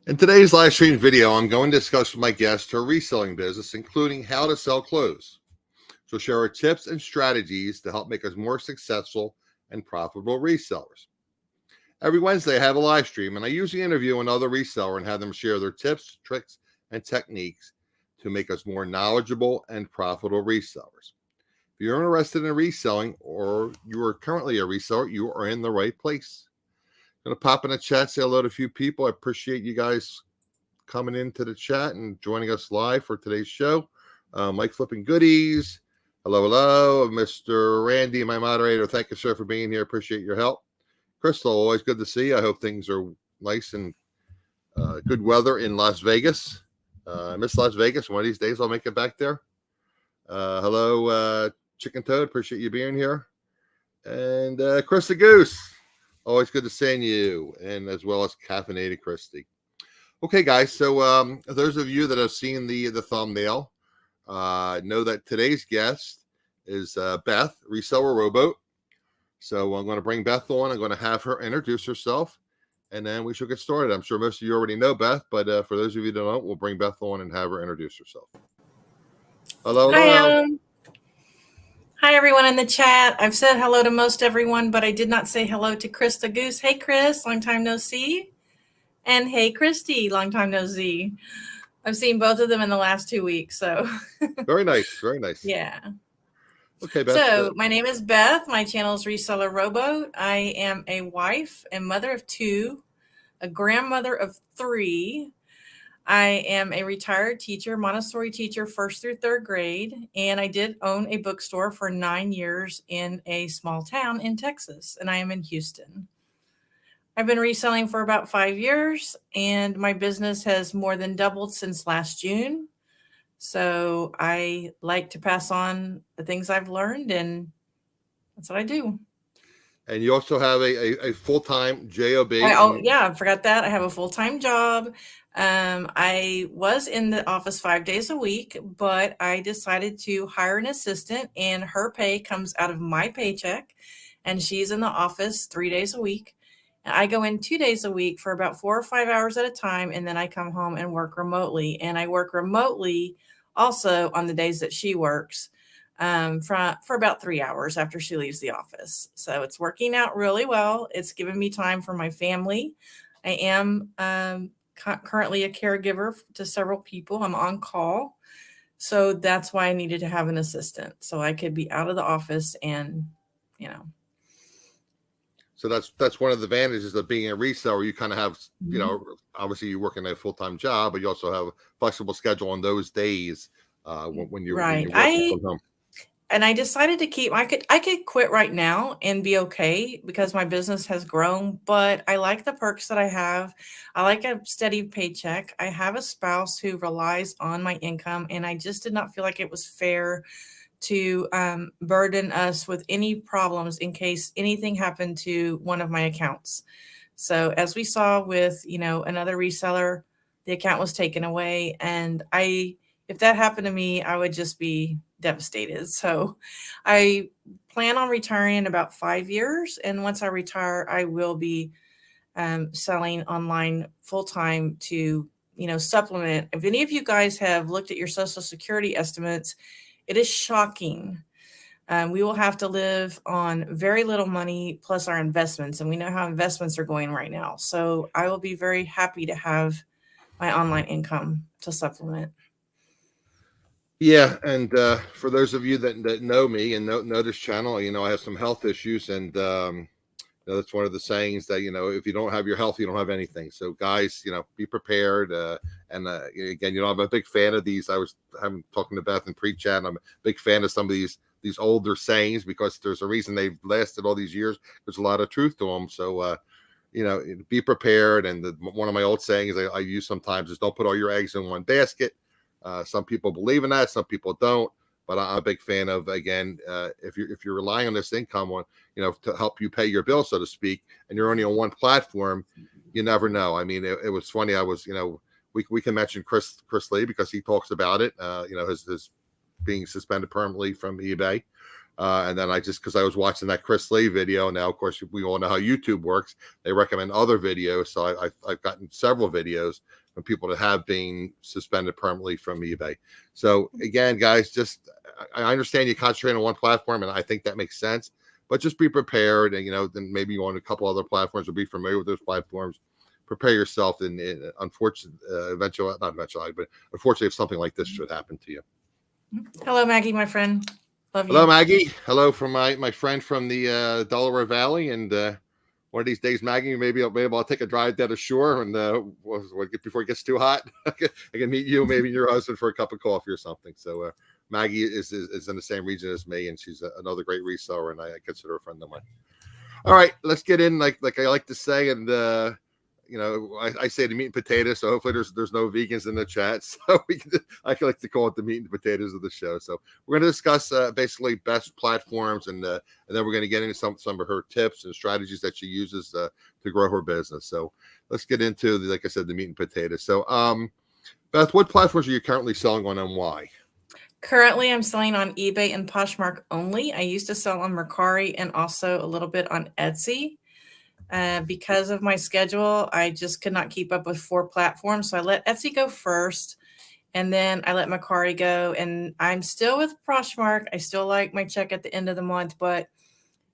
In today's live stream video, I'm going to discuss with my guest her reselling business, including how to sell clothes. She'll share her tips and strategies to help make us more successful and profitable resellers. Every Wednesday, I have a live stream, and I usually interview another reseller and have them share their tips, tricks, and techniques to make us more knowledgeable and profitable resellers. If you're interested in reselling or you are currently a reseller, you are in the right place. I'm going to pop in the chat, say hello to a few people. I appreciate you guys coming into the chat and joining us live for today's show. Mike Flipping Goodies. Hello, Mr. Randy, my moderator. Thank you, sir, for being here. Appreciate your help. Crystal, always good to see you. I hope things are nice and good weather in Las Vegas. I miss Las Vegas. One of these days I'll make it back there. Hello, Chicken Toad. Appreciate you being here. And Chris the Goose. Always good to see you. And as well as Caffeinated Christy. Okay, guys. So those of you that have seen the thumbnail know that today's guest is Beth, Reseller Rowboat. So I'm going to bring Beth on. I'm going to have her introduce herself, and then we shall get started. I'm sure most of you already know Beth, but for those of you who don't, we'll bring Beth on and have her introduce herself. Hello. Hi, Adam. Hi, everyone in the chat. I've said hello to most everyone, but I did not say hello to Chris the Goose. Hey, Chris, long time no see. And hey, Christy, long time no see. I've seen both of them in the last 2 weeks. So Very nice. Very nice. Yeah. Okay, Beth. So my name is Beth. My channel is Reseller Rowboat. I am a wife and mother of 2, a grandmother of 3. I am a retired teacher, Montessori teacher, 1st through 3rd grade, and I did own a bookstore for 9 years in a small town in Texas, and I am in Houston. I've been reselling for about 5 years, and my business has more than doubled since last June. So I like to pass on the things I've learned, and that's what I do. And you also have a full-time job. I forgot that. I have a full-time job. I was in the office 5 days a week, but I decided to hire an assistant, and her pay comes out of my paycheck, and she's in the office 3 days a week. And I go in 2 days a week for about 4 or 5 hours at a time, and then I come home and work remotely. And I work remotely also on the days that she works for about 3 hours after she leaves the office. So it's working out really well. It's given me time for my family. I am currently a caregiver to several people. I'm on call. So that's why I needed to have an assistant, so I could be out of the office and, So that's one of the advantages of being a reseller. You kind of have, obviously you work in a full-time job, but you also have a flexible schedule on those days when you're right. working from home. And I decided to keep, I could quit right now and be okay because my business has grown, but I like the perks that I have. I like a steady paycheck. I have a spouse who relies on my income, and I just did not feel like it was fair to burden us with any problems in case anything happened to one of my accounts. So as we saw with, another reseller, the account was taken away, and if that happened to me, I would just be devastated. So I plan on retiring in about 5 years. And once I retire, I will be selling online full-time to, supplement. If any of you guys have looked at your Social Security estimates, it is shocking. We will have to live on very little money plus our investments. And we know how investments are going right now. So I will be very happy to have my online income to supplement. Yeah, and for those of you that know me and know this channel, I have some health issues, and that's one of the sayings that if you don't have your health, you don't have anything. So guys, be prepared. And again, I'm a big fan of these. I'm talking to Beth in pre-chat. I'm a big fan of some of these older sayings because there's a reason they've lasted all these years. There's a lot of truth to them. So be prepared. And one of my old sayings I use sometimes is don't put all your eggs in one basket. Some people believe in that, some people don't, but I'm a big fan of, again, if you're relying on this income to help you pay your bill, so to speak, and you're only on one platform, you never know. I mean, it was funny. I was, we can mention Chris Lee because he talks about it, his being suspended permanently from eBay. And then because I was watching that Chris Lee video, now of course we all know how YouTube works. They recommend other videos, so I've gotten several videos from people that have been suspended permanently from eBay. So again, guys, I understand you concentrate on one platform, and I think that makes sense. But just be prepared, and then maybe you on a couple other platforms or be familiar with those platforms. Prepare yourself in unfortunate not eventually, but unfortunately, if something like this should happen to you. Hello, Maggie, my friend. Love you. Hello, Maggie. Hello from my friend from the Delaware Valley. And one of these days, Maggie, maybe I'll take a drive down to shore and before it gets too hot, I can meet you, maybe your husband, for a cup of coffee or something. So Maggie is in the same region as me, and she's another great reseller, and I consider her a friend of mine. All right, let's get in, like I like to say, and I say the meat and potatoes, so hopefully there's no vegans in the chat. So I like to call it the meat and potatoes of the show. So we're going to discuss basically best platforms, and then we're going to get into some of her tips and strategies that she uses to grow her business. So let's get into like I said, the meat and potatoes. So Beth, what platforms are you currently selling on, and why? Currently, I'm selling on eBay and Poshmark only. I used to sell on Mercari and also a little bit on Etsy. Because of my schedule, I just could not keep up with 4 platforms. So I let Etsy go first, and then I let Mercari go. And I'm still with Poshmark. I still like my check at the end of the month, but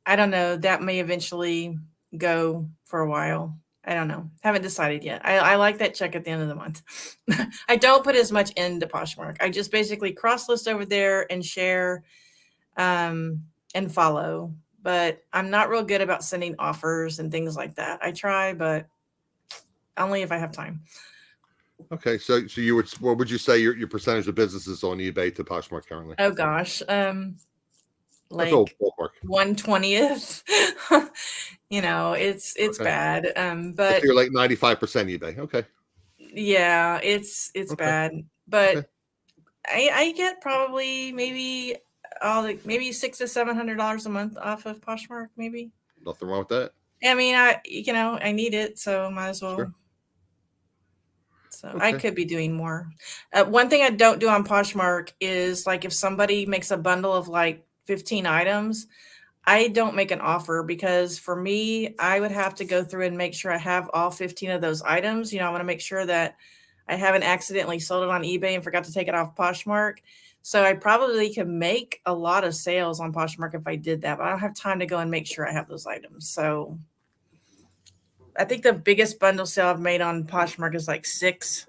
I don't know. That may eventually go for a while. I don't know. Haven't decided yet. I like that check at the end of the month. I don't put as much into Poshmark. I just basically cross list over there and share and follow. But I'm not real good about sending offers and things like that. I try, but only if I have time. Okay, so what would you say your percentage of businesses on eBay to Poshmark currently? Oh gosh, like ballpark. 1/20th. It's Okay. bad. But so you're like 95% eBay. Okay. Yeah, it's Okay. bad. But Okay. I get probably maybe maybe $600 to $700 a month off of Poshmark, maybe. Nothing wrong with that. I mean, I need it, so might as well. Sure. So I could be doing more. One thing I don't do on Poshmark is, like, if somebody makes a bundle of like 15 items, I don't make an offer, because for me, I would have to go through and make sure I have all 15 of those items. I want to make sure that I haven't accidentally sold it on eBay and forgot to take it off Poshmark. So I probably could make a lot of sales on Poshmark if I did that, but I don't have time to go and make sure I have those items. So I think the biggest bundle sale I've made on Poshmark is like 6.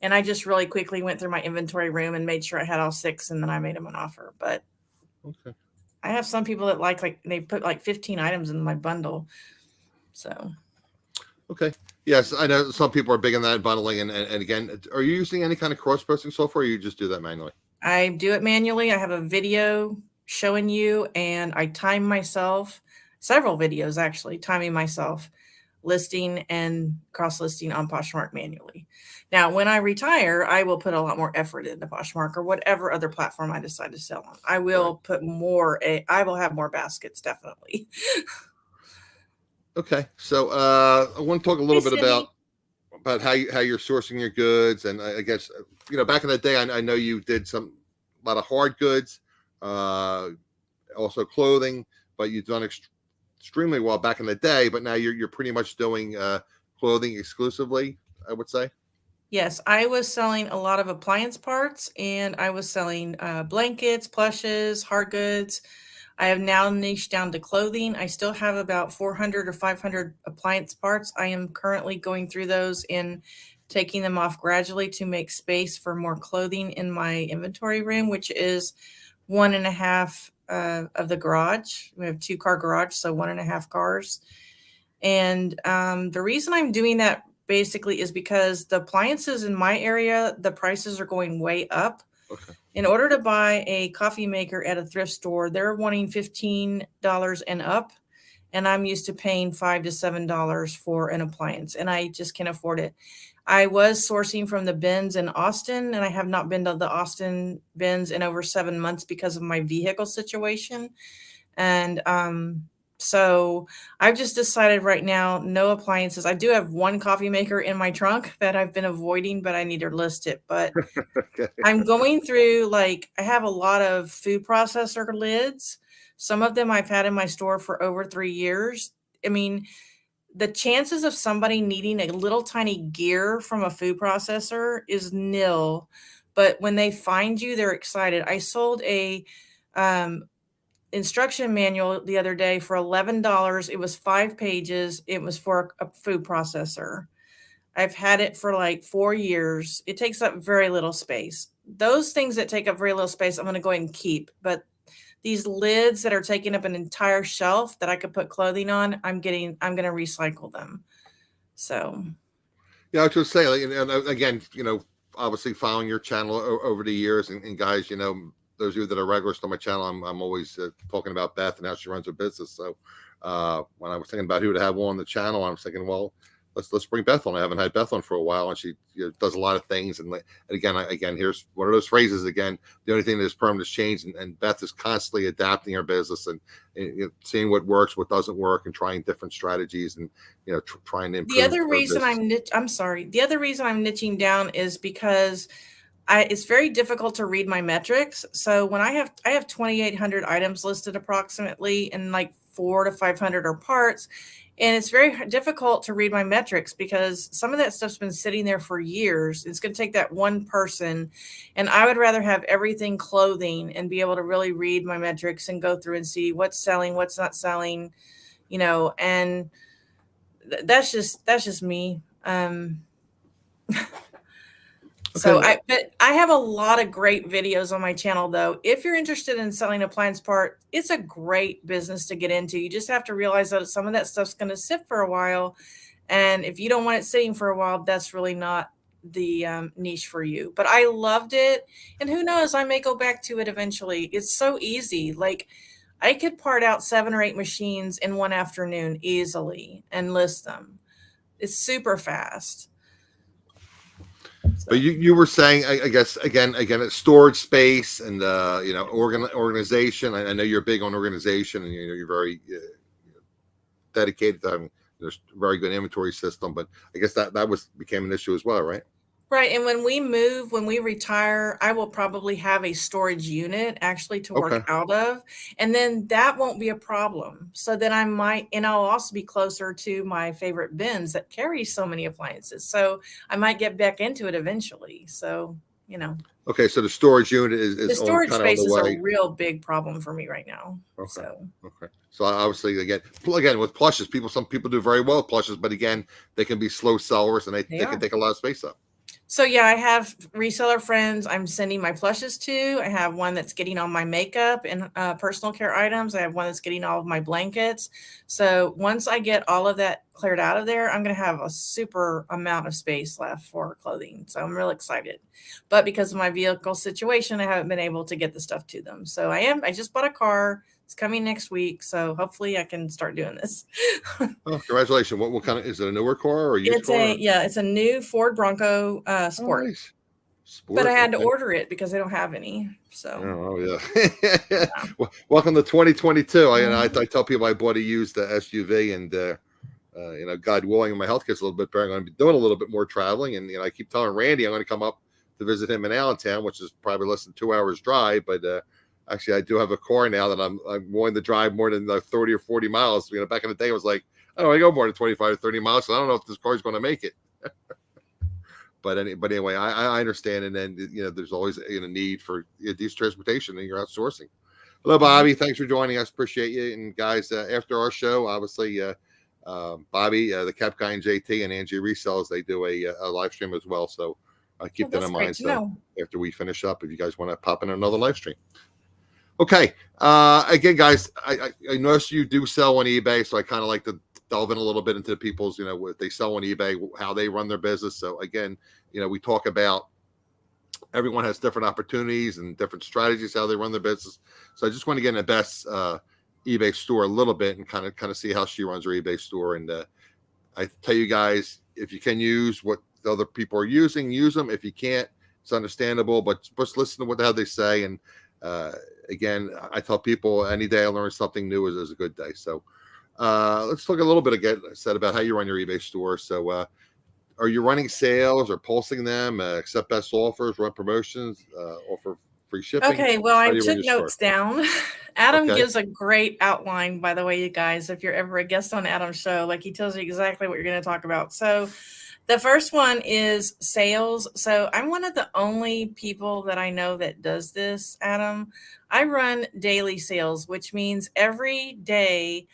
And I just really quickly went through my inventory room and made sure I had all 6, and then I made them an offer. But Okay. I have some people that like they put like 15 items in my bundle. So. Okay. Yes, I know some people are big on that bundling. And again, are you using any kind of cross-posting software, or you just do that manually? I do it manually. I have a video showing you, and I time myself, several videos actually, timing myself, listing and cross-listing on Poshmark manually. Now, when I retire, I will put a lot more effort into Poshmark or whatever other platform I decide to sell on. I will put more, I will have more baskets, definitely. Okay. So I want to talk a little bit about how you're sourcing your goods. And I guess, back in the day, I know you did a lot of hard goods, also clothing, but you've done extremely well back in the day. But now you're pretty much doing clothing exclusively, I would say. Yes, I was selling a lot of appliance parts, and I was selling blankets, plushes, hard goods. I have now niched down to clothing. I still have about 400 or 500 appliance parts. I am currently going through those and taking them off gradually to make space for more clothing in my inventory room, which is 1.5 of the garage. We have 2-car garage, so 1.5 cars. And the reason I'm doing that basically is because the appliances in my area, the prices are going way up. Okay. In order to buy a coffee maker at a thrift store, they're wanting $15 and up, and I'm used to paying $5 to $7 for an appliance, and I just can't afford it. I was sourcing from the bins in Austin, and I have not been to the Austin bins in over 7 months because of my vehicle situation. And so I've just decided right now, no appliances. I do have one coffee maker in my trunk that I've been avoiding, but I need to list it. But Okay. I'm going through, like, I have a lot of food processor lids. Some of them I've had in my store for over 3 years. I mean, the chances of somebody needing a little tiny gear from a food processor is nil. But when they find you, they're excited. I sold a um, instruction manual the other day for $11. It was 5 pages. It was for a food processor. I've had it for like 4 years. It takes up very little space. Those things that take up very little space, I'm going to go ahead and keep. But these lids that are taking up an entire shelf that I could put clothing on, I'm going to recycle them. So, Yeah, I was just saying, like, and again, obviously following your channel over the years, and guys, those of you that are regulars to my channel, I'm always talking about Beth and how she runs her business. So when I was thinking about who to have on the channel, I was thinking, well, let's bring Beth on. I haven't had Beth on for a while, and she does a lot of things. And again, here's one of those phrases again. The only thing that is permanent is change, and Beth is constantly adapting her business and seeing what works, what doesn't work, and trying different strategies, and trying to improve. the other reason I'm sorry. The other reason I'm niching down is because it's very difficult to read my metrics. So when I have 2,800 items listed approximately, and like 400 to 500 are parts. And it's very difficult to read my metrics because some of that stuff's been sitting there for years. It's going to take that one person. And I would rather have everything clothing and be able to really read my metrics and go through and see what's selling, what's not selling, and that's just me. So but I have a lot of great videos on my channel though. If you're interested in selling appliance part, it's a great business to get into. You just have to realize that some of that stuff's going to sit for a while. And if you don't want it sitting for a while, that's really not the niche for you. But I loved it. And who knows, I may go back to it eventually. It's so easy. Like I could part out 7 or 8 machines in one afternoon easily and list them. It's super fast. So. But you were saying, I guess again, it's storage space and organization. I know you're big on organization, and you're very dedicated to having there's a very good inventory system. But I guess that became an issue as well, right? Right. And when we retire, I will probably have a storage unit actually to work out of. And then that won't be a problem. So then I'll also be closer to my favorite bins that carry so many appliances. So I might get back into it eventually. So, Okay. So the storage unit is the storage space is a real big problem for me right now. Okay. So obviously, again with plushes, some people do very well with plushes, but again, they can be slow sellers and they can take a lot of space up. So yeah, I have reseller friends I'm sending my plushes to. I have one that's getting all my makeup and personal care items. I have one that's getting all of my blankets. So once I get all of that cleared out of there, I'm going to have a super amount of space left for clothing. So I'm real excited. But because of my vehicle situation, I haven't been able to get the stuff to them. So I just bought a car. It's coming next week, so hopefully I can start doing this. Oh, congratulations! What kind of is it? A newer car or a used car? It's a new Ford Bronco Sport. Oh, nice. Sport. But I had to order it because they don't have any. So. Oh yeah. Well, welcome to 2022. I tell people I bought a used SUV, and God willing, and my health gets a little bit better, I'm going to be doing a little bit more traveling, and I keep telling Randy I'm going to come up to visit him in Allentown, which is probably less than 2 hours drive, but. Actually, I do have a car now that I'm willing to drive more than 30 or 40 miles. Back in the day, it was like, I don't go more than 25 or 30 miles. So I don't know if this car is going to make it. But anyway, I understand. And then, there's always a need for these transportation and you're outsourcing. Hello, Bobby. Thanks for joining us. Appreciate you. And guys, after our show, obviously, Bobby, the Cap Guy and JT and Angie Resells, they do a live stream as well. So keep that in mind. So after we finish up, if you guys want to pop in another live stream. Okay. Again, guys, I noticed you do sell on eBay, so I kind of like to delve in a little bit into people's, what they sell on eBay, how they run their business. So again, we talk about everyone has different opportunities and different strategies how they run their business. So I just want to get in the Beth's eBay store a little bit and kind of see how she runs her eBay store. And I tell you guys, if you can use what the other people are using, use them. If you can't, it's understandable, but just listen to what the hell they say. And again, I tell people any day I learn something new is a good day. So let's talk a little bit again, about how you run your eBay store. So are you running sales or pulsing them, accept best offers, run promotions, offer Free shipping. Okay, well, I How do you run took your store? notes down. Adam Okay. gives a great outline, by the way, you guys. If you're ever a guest on Adam's show, like he tells you exactly what you're going to talk about. So, the first one is sales. So, I'm one of the only people that I know that does this, Adam. I run daily sales, which means every day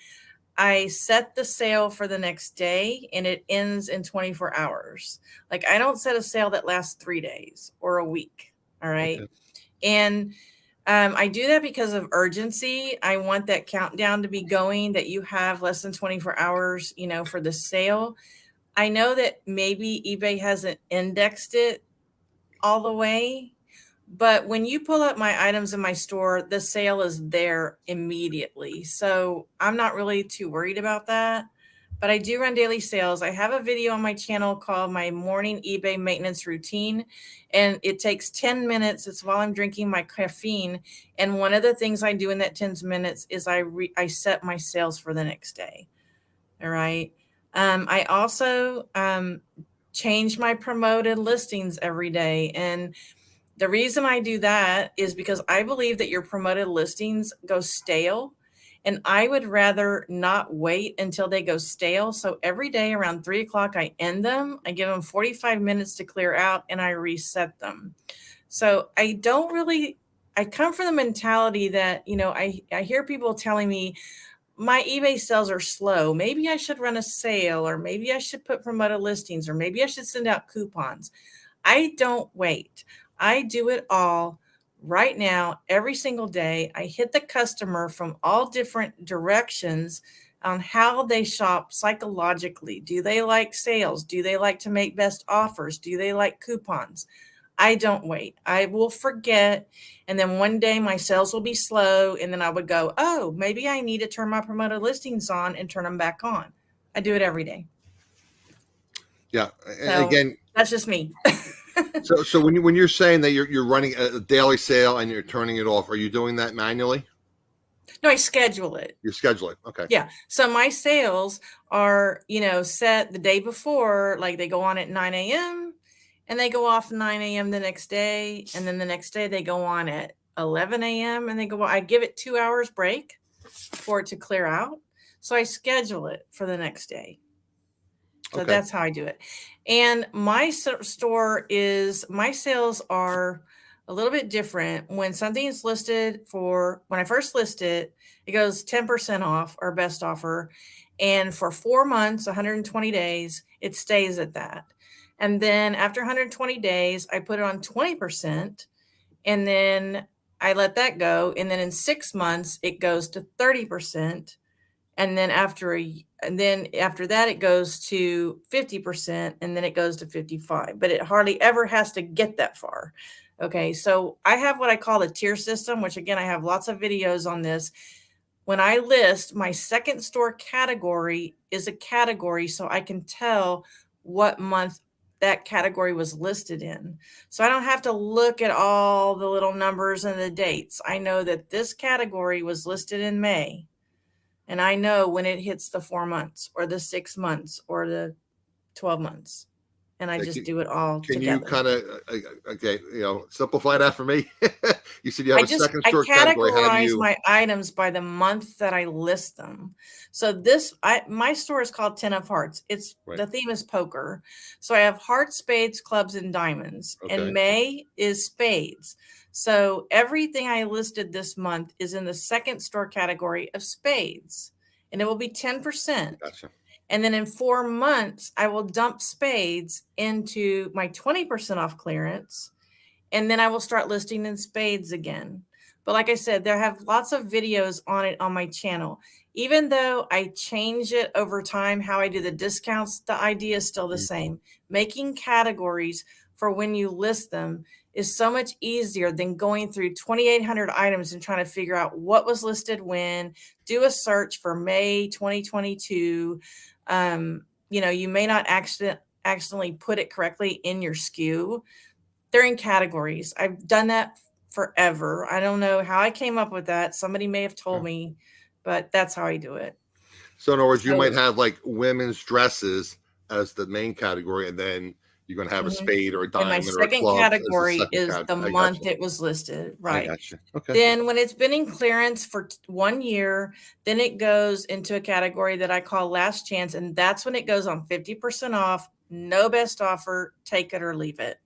I set the sale for the next day and it ends in 24 hours. Like, I don't set a sale that lasts 3 days or a week. All right. Okay. And I do that because of urgency. I want that countdown to be going that you have less than 24 hours, for the sale. I know that maybe eBay hasn't indexed it all the way, but when you pull up my items in my store, the sale is there immediately. So I'm not really too worried about that. But I do run daily sales. I have a video on my channel called My Morning eBay Maintenance Routine, and it takes 10 minutes. It's while I'm drinking my caffeine. And one of the things I do in that 10 minutes is I set my sales for the next day. All right. I also change my promoted listings every day. And the reason I do that is because I believe that your promoted listings go stale. And I would rather not wait until they go stale. So every day around 3 o'clock, I end them. I give them 45 minutes to clear out and I reset them. So I come from the mentality that, I hear people telling me my eBay sales are slow. Maybe I should run a sale, or maybe I should put promoted listings, or maybe I should send out coupons. I don't wait. I do it all right now, every single day. I hit the customer from all different directions on how they shop psychologically. Do they like sales? Do they like to make best offers? Do they like coupons? I don't wait. I will forget. And then one day my sales will be slow. And then I would go, oh, maybe I need to turn my promoted listings on and turn them back on. I do it every day. Yeah. And So again, that's just me. so when you're saying that you're running a daily sale and you're turning it off, are you doing that manually? No, I schedule it. You schedule it. Okay. Yeah. So my sales are, set the day before, like they go on at 9 a.m. and they go off 9 a.m. the next day. And then the next day they go on at 11 a.m. and I give it 2 hours break for it to clear out. So I schedule it for the next day. So Okay. that's how I do it. And my my sales are a little bit different. When something is listed when I first list it, it goes 10% off or best offer. And for 4 months, 120 days, it stays at that. And then after 120 days, I put it on 20%. And then I let that go. And then in 6 months, it goes to 30%. And then after that it goes to 50%, and then it goes to 55, but it hardly ever has to get that far. Okay, so I have what I call the tier system, which again I have lots of videos on this. When I list, my second store category is a category, so I can tell what month that category was listed in. So I don't have to look at all the little numbers and the dates. I know that this category was listed in May. And I know when it hits the 4 months or the 6 months or the 12 months. And I just do it all Can you together. kind of simplify that for me? You said you have a second I store category. How do categorize you? my items by the month that I list them. So my store is called 10 of Hearts. Right. The theme is poker. So I have hearts, spades, clubs, and diamonds. And Okay. May is spades. So everything I listed this month is in the second store category of spades, and it will be 10%. Gotcha. And then in 4 months, I will dump spades into my 20% off clearance. And then I will start listing in spades again. But like I said, there have lots of videos on it on my channel. Even though I change it over time, how I do the discounts, the idea is still the same. Making categories for when you list them is so much easier than going through 2,800 items and trying to figure out what was listed when. Do a search for May 2022. You may not accidentally put it correctly in your SKU. They're in categories. I've done that forever. I don't know how I came up with that. Somebody may have told me, but that's how I do it. So in other words, you might have like women's dresses as the main category, and then You're going to have a Mhm. spade or a And my diamond or a second club as the category second is the category. I got month you. it was listed, I right. got you. Okay. Then when it's been in clearance for 1 year, then it goes into a category that I call last chance, and that's when it goes on 50% off, no best offer, take it or leave it.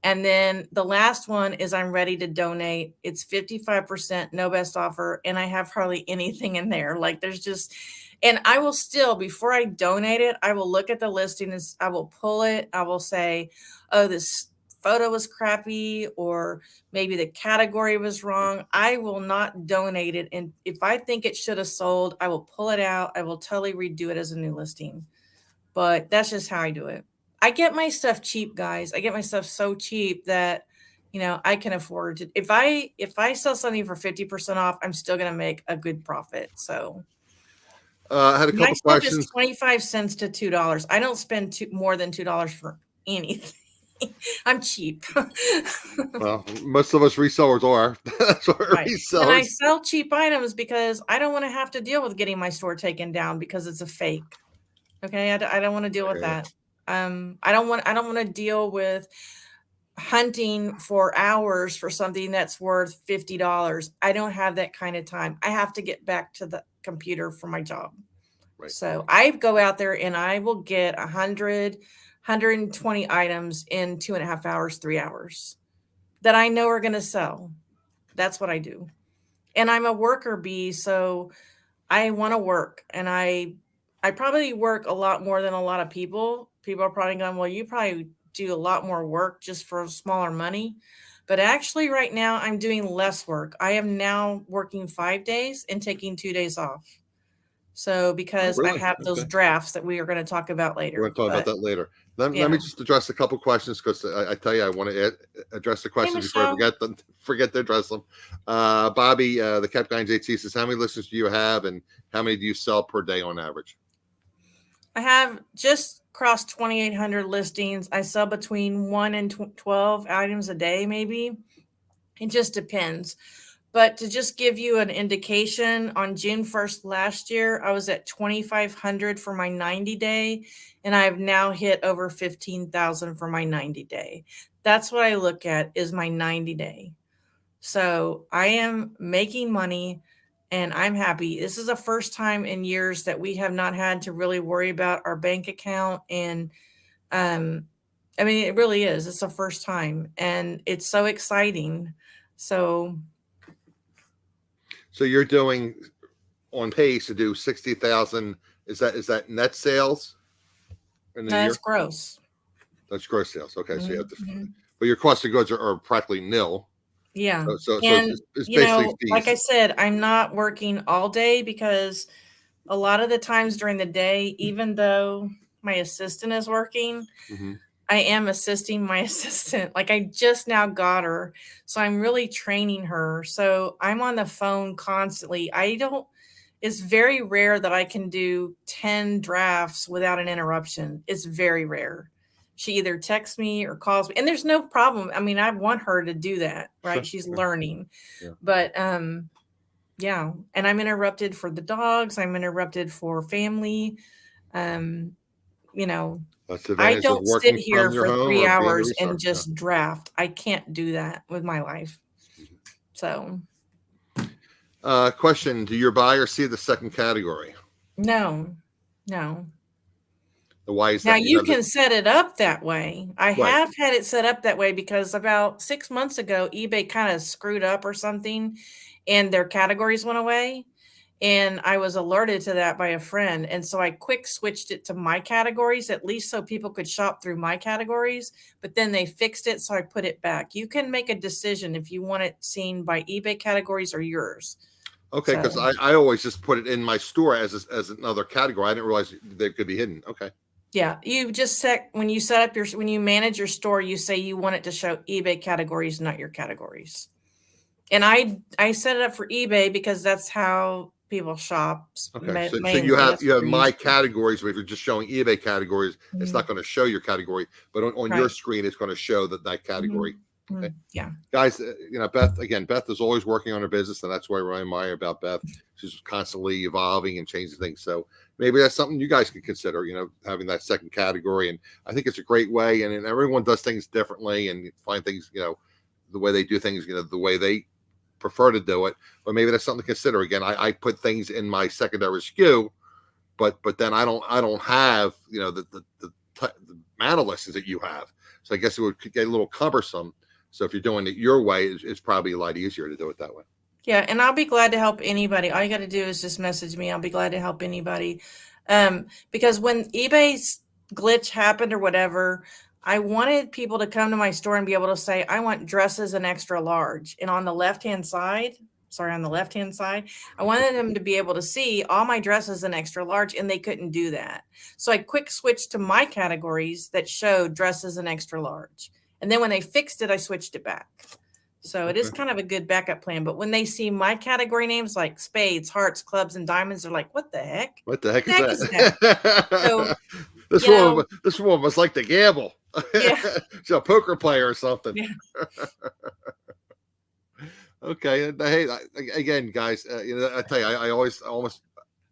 And then the last one is I'm ready to donate. It's 55%, no best offer, and I have hardly anything in there. Like there's just, and I will still, before I donate it, I will look at the listing and I will pull it. I will say, oh, this photo was crappy, or maybe the category was wrong. I will not donate it. And if I think it should have sold, I will pull it out. I will totally redo it as a new listing. But that's just how I do it. I get my stuff cheap, guys. I get my stuff so cheap that I can afford to. If I sell something for 50% off, I'm still gonna make a good profit. So I had a my couple stuff is questions. 25 cents to $2. I don't spend more than $2 for anything. I'm cheap. Well, most of us resellers are. That's what we're Right. And I resellers. sell cheap items because I don't want to have to deal with getting my store taken down because it's a fake. Okay, I don't want to deal with Yeah. that. I don't want to deal with hunting for hours for something that's worth $50. I don't have that kind of time. I have to get back to the computer for my job. Right. So I go out there and I will get 120 items in 2.5 hours, 3 hours that I know are going to sell. That's what I do. And I'm a worker bee, so I want to work, and I probably work a lot more than a lot of people. People are probably going, well, you probably do a lot more work just for smaller money. But actually, right now, I'm doing less work. I am now working 5 days and taking 2 days off. So, Oh, because I really? have those Okay. drafts that we are going to talk about We're going later. to talk about But that later. Let yeah. me just address a couple questions because I tell you, I want to address the Hey, questions before I Michelle. forget to address them. Bobby, the Cap Guy JT says, how many listings do you have and how many do you sell per day on average? I have just crossed 2,800 listings. I sell between 1 and 12 items a day, maybe. It just depends. But to just give you an indication, on June 1st last year, I was at 2,500 for my 90 day, and I have now hit over 15,000 for my 90 day. That's what I look at is my 90 day. So I am making money and I'm happy. This is the first time in years that we have not had to really worry about our bank account. And um, I mean, it really is. It's the first time and it's so exciting. So So you're doing on pace to do 60,000. Is that net sales in a that's year? gross. That's gross sales. Okay. So you have to, Mhm. but your cost of goods are practically nil. Yeah. So And, it's basically like fees. I said, I'm not working all day because a lot of the times during the day, even though my assistant is working, Mm-hmm. I am assisting my assistant. Like I just now got her. So I'm really training her. So I'm on the phone constantly. It's very rare that I can do 10 drafts without an interruption. It's very rare. She either texts me or calls me. And there's no problem. I mean, I want her to do that, right? Sure. She's Sure. learning. Yeah. But yeah. And I'm interrupted for the dogs. I'm interrupted for family. Um, you know, That's the I advantage of don't sit working here from your for home 3 or being a hours reseller. and just draft. I can't do that with my life. Mhm. So, Question: do your buyers see the second category? no. No. Why is Now that? You you have the can set it up that way. I right. have had it set up that way because about 6 months ago, eBay kinda screwed up or something, and their categories went away, and I was alerted to that by a friend, and so I quick switched it to my categories, at least so people could shop through my categories, but then they fixed it, so I put it back. You can make a decision if you want it seen by eBay categories or yours. Okay, because So, I always just put it in my store as another category. I didn't realize they could be hidden. Okay. yeah, you just set when you set up when you manage your store, you say you want it to show eBay categories, not your categories. And I set it up for eBay because that's how people shop Okay. So mainly. That's you what have they're my used to. categories. But if you're just showing eBay categories, it's Mhm. not going to show your category. But on your Right. screen, it's going to show that Mhm. category. Okay. Yeah. Guys, Beth is always working on her business, and that's what I really admire about Beth. She's constantly evolving and changing things. So maybe that's something you guys could consider, having that second category. And I think it's a great way. And everyone does things differently and find things, the way they do things, the way they prefer to do it. But maybe that's something to consider. Again, I put things in my secondary SKU, but then I don't have, the amount of listings that you have. So I guess it would get a little cumbersome. So if you're doing it your way, it's probably a lot easier to do it that way. Yeah, and I'll be glad to help anybody. All you got to do is just message me. I'll be glad to help anybody. Because when eBay's glitch happened or whatever, I wanted people to come to my store and be able to say, I want dresses in extra large. And on the left-hand side, I wanted them to be able to see all my dresses in extra large, and they couldn't do that. So I quick switched to my categories that showed dresses in extra large. And then when they fixed it, I switched it back. So it is kind of a good backup plan. But when they see my category names like spades, hearts, clubs, and diamonds, they're like, what the heck? What the heck is Is that? that? So, this woman must like to gamble. Yeah. She's a poker player or something. Yeah. Okay. Hey, again, guys, I tell you, I almost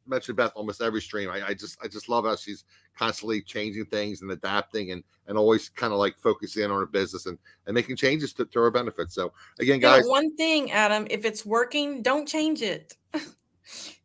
mention Beth almost every stream. I just love how she's constantly changing things and adapting and always kind of like focusing on her business and making changes to her benefit. So again, guys, one thing, Adam, if it's working, don't change it. If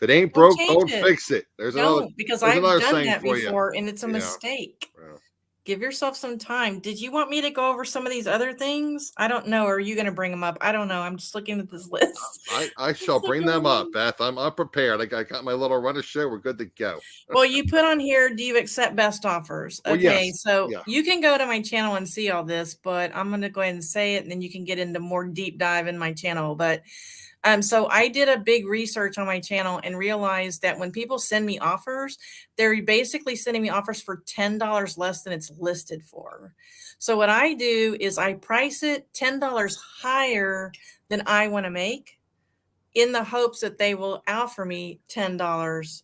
it ain't broke, don't fix it. Because I've done that before and it's a mistake. Yeah. Give yourself some time. Did you want me to go over some of these other things? I don't know. Are you going to bring them up? I don't know. I'm just looking at this list. I shall bring them up, Beth. I'm prepared. I got my little run of show. We're good to go. Well, you put on here, do you accept best offers? Okay, well, yes. You can go to my channel and see all this, but I'm going to go ahead and say it, and then you can get into more deep dive in my channel. But so I did a big research on my channel and realized that when people send me offers, they're basically sending me offers for $10 less than it's listed for. So what I do is I price it $10 higher than I want to make in the hopes that they will offer me $10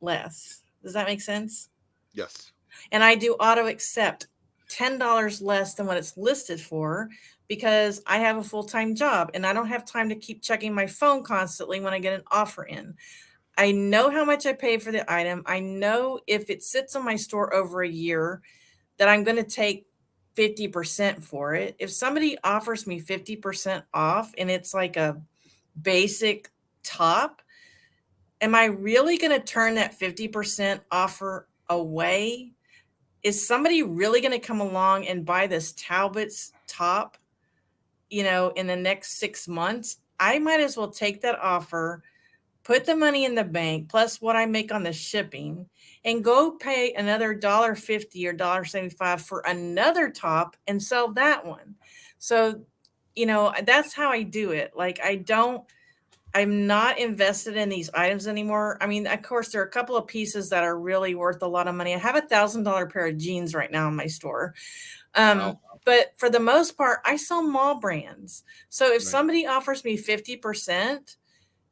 less. Does that make sense? Yes. And I do auto accept $10 less than what it's listed for, because I have a full-time job and I don't have time to keep checking my phone constantly when I get an offer in. I know how much I pay for the item. I know if it sits on my store over a year that I'm going to take 50% for it. If somebody offers me 50% off and it's like a basic top, am I really going to turn that 50% offer away? Is somebody really going to come along and buy this Talbot's top, in the next 6 months? I might as well take that offer, put the money in the bank, plus what I make on the shipping, and go pay another $1.50 or $1.75 for another top and sell that one. So, that's how I do it. Like, I'm not invested in these items anymore. I mean, of course, there are a couple of pieces that are really worth a lot of money. I have $1,000 pair of jeans right now in my store. Wow. But for the most part, I sell mall brands. So if somebody offers me 50%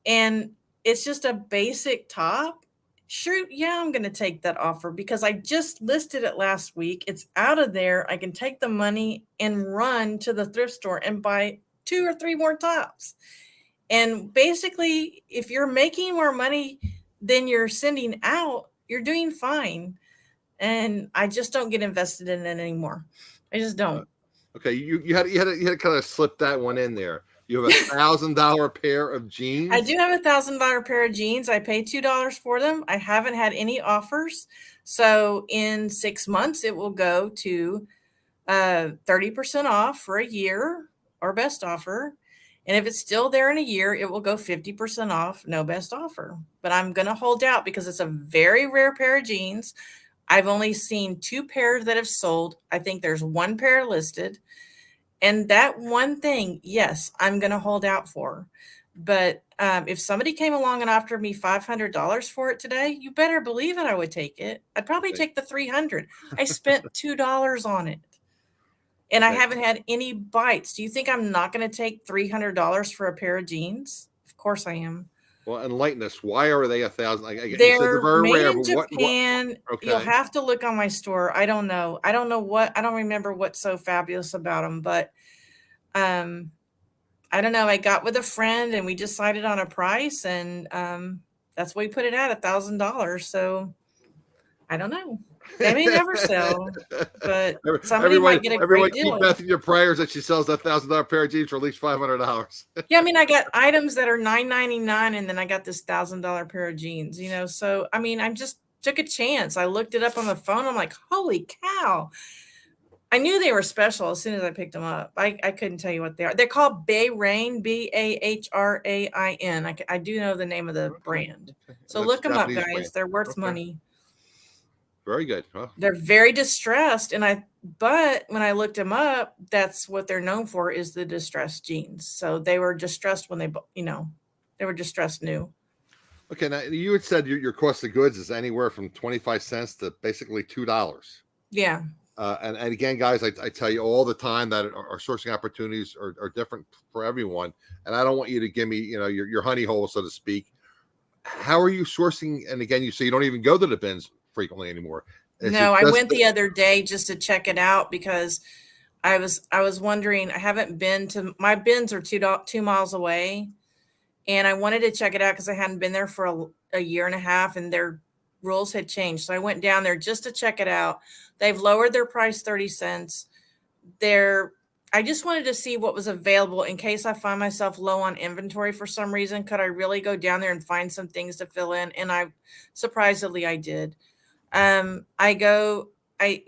and it's just a basic top, sure, yeah, I'm going to take that offer because I just listed it last week. It's out of there. I can take the money and run to the thrift store and buy 2 or 3 more tops. And basically, if you're making more money than you're sending out, you're doing fine. And I just don't get invested in it anymore. I just don't. Okay, you had to kind of slip that one in there. You have $1,000 pair of jeans. I do have $1,000 pair of jeans. I pay $2 for them. I haven't had any offers. So in 6 months, it will go to 30% off for a year, or best offer. And if it's still there in a year, it will go 50% off, no best offer. But I'm going to hold out because it's a very rare pair of jeans. I've only seen 2 pairs that have sold. I think there's 1 pair listed. And that one thing, yes, I'm going to hold out for. But if somebody came along and offered me $500 for it today, you better believe it, I would take it. I'd probably take the $300. I spent $2 on it. And I haven't had any bites. Do you think I'm not going to take $300 for a pair of jeans? Of course I am. Well, enlighten us. Why are they $1,000? They're very made rare, in Japan. Okay. You'll have to look on my store. I don't know. I don't remember what's so fabulous about them, but I don't know. I got with a friend and we decided on a price, and that's what we put it at, $1,000. So I don't know. They may never sell, but somebody Everyone, might get a everyone, great keep deal. Beth in your prayers that she sells that $1,000 pair of jeans for at least $500. Yeah, I mean, I got items that are $9.99, and then I got this $1,000 pair of jeans. So I mean, I just took a chance. I looked it up on the phone. I'm like, holy cow! I knew they were special as soon as I picked them up. I couldn't tell you what they are. They're called Bahrain, Bahrain. I do know the name of the Okay, brand. okay. So That's look them up, Japanese brand. guys. They're worth Okay, money. very good. Well, They're very distressed, but when I looked them up, that's what they're known for, is the distressed jeans. So they were distressed when they were distressed new. okay. Now you had said your cost of goods is anywhere from 25 cents to basically $2. Yeah. And again, guys, I tell you all the time that our sourcing opportunities are different for everyone. And I don't want you to give me, your honey hole, so to speak. How are you sourcing? And again, you say you don't even go to the bins frequently anymore. Is it No, I just went the other day just to check it out because I was wondering. I haven't been to my bins are 2 miles away, and I wanted to check it out because I hadn't been there for a year and a half, and their rules had changed. So I went down there just to check it out. They've lowered their price 30 cents. They're I just wanted to see what was available in case I find myself low on inventory for some reason. Could I really go down there and find some things to fill in? And surprisingly I did. I go, I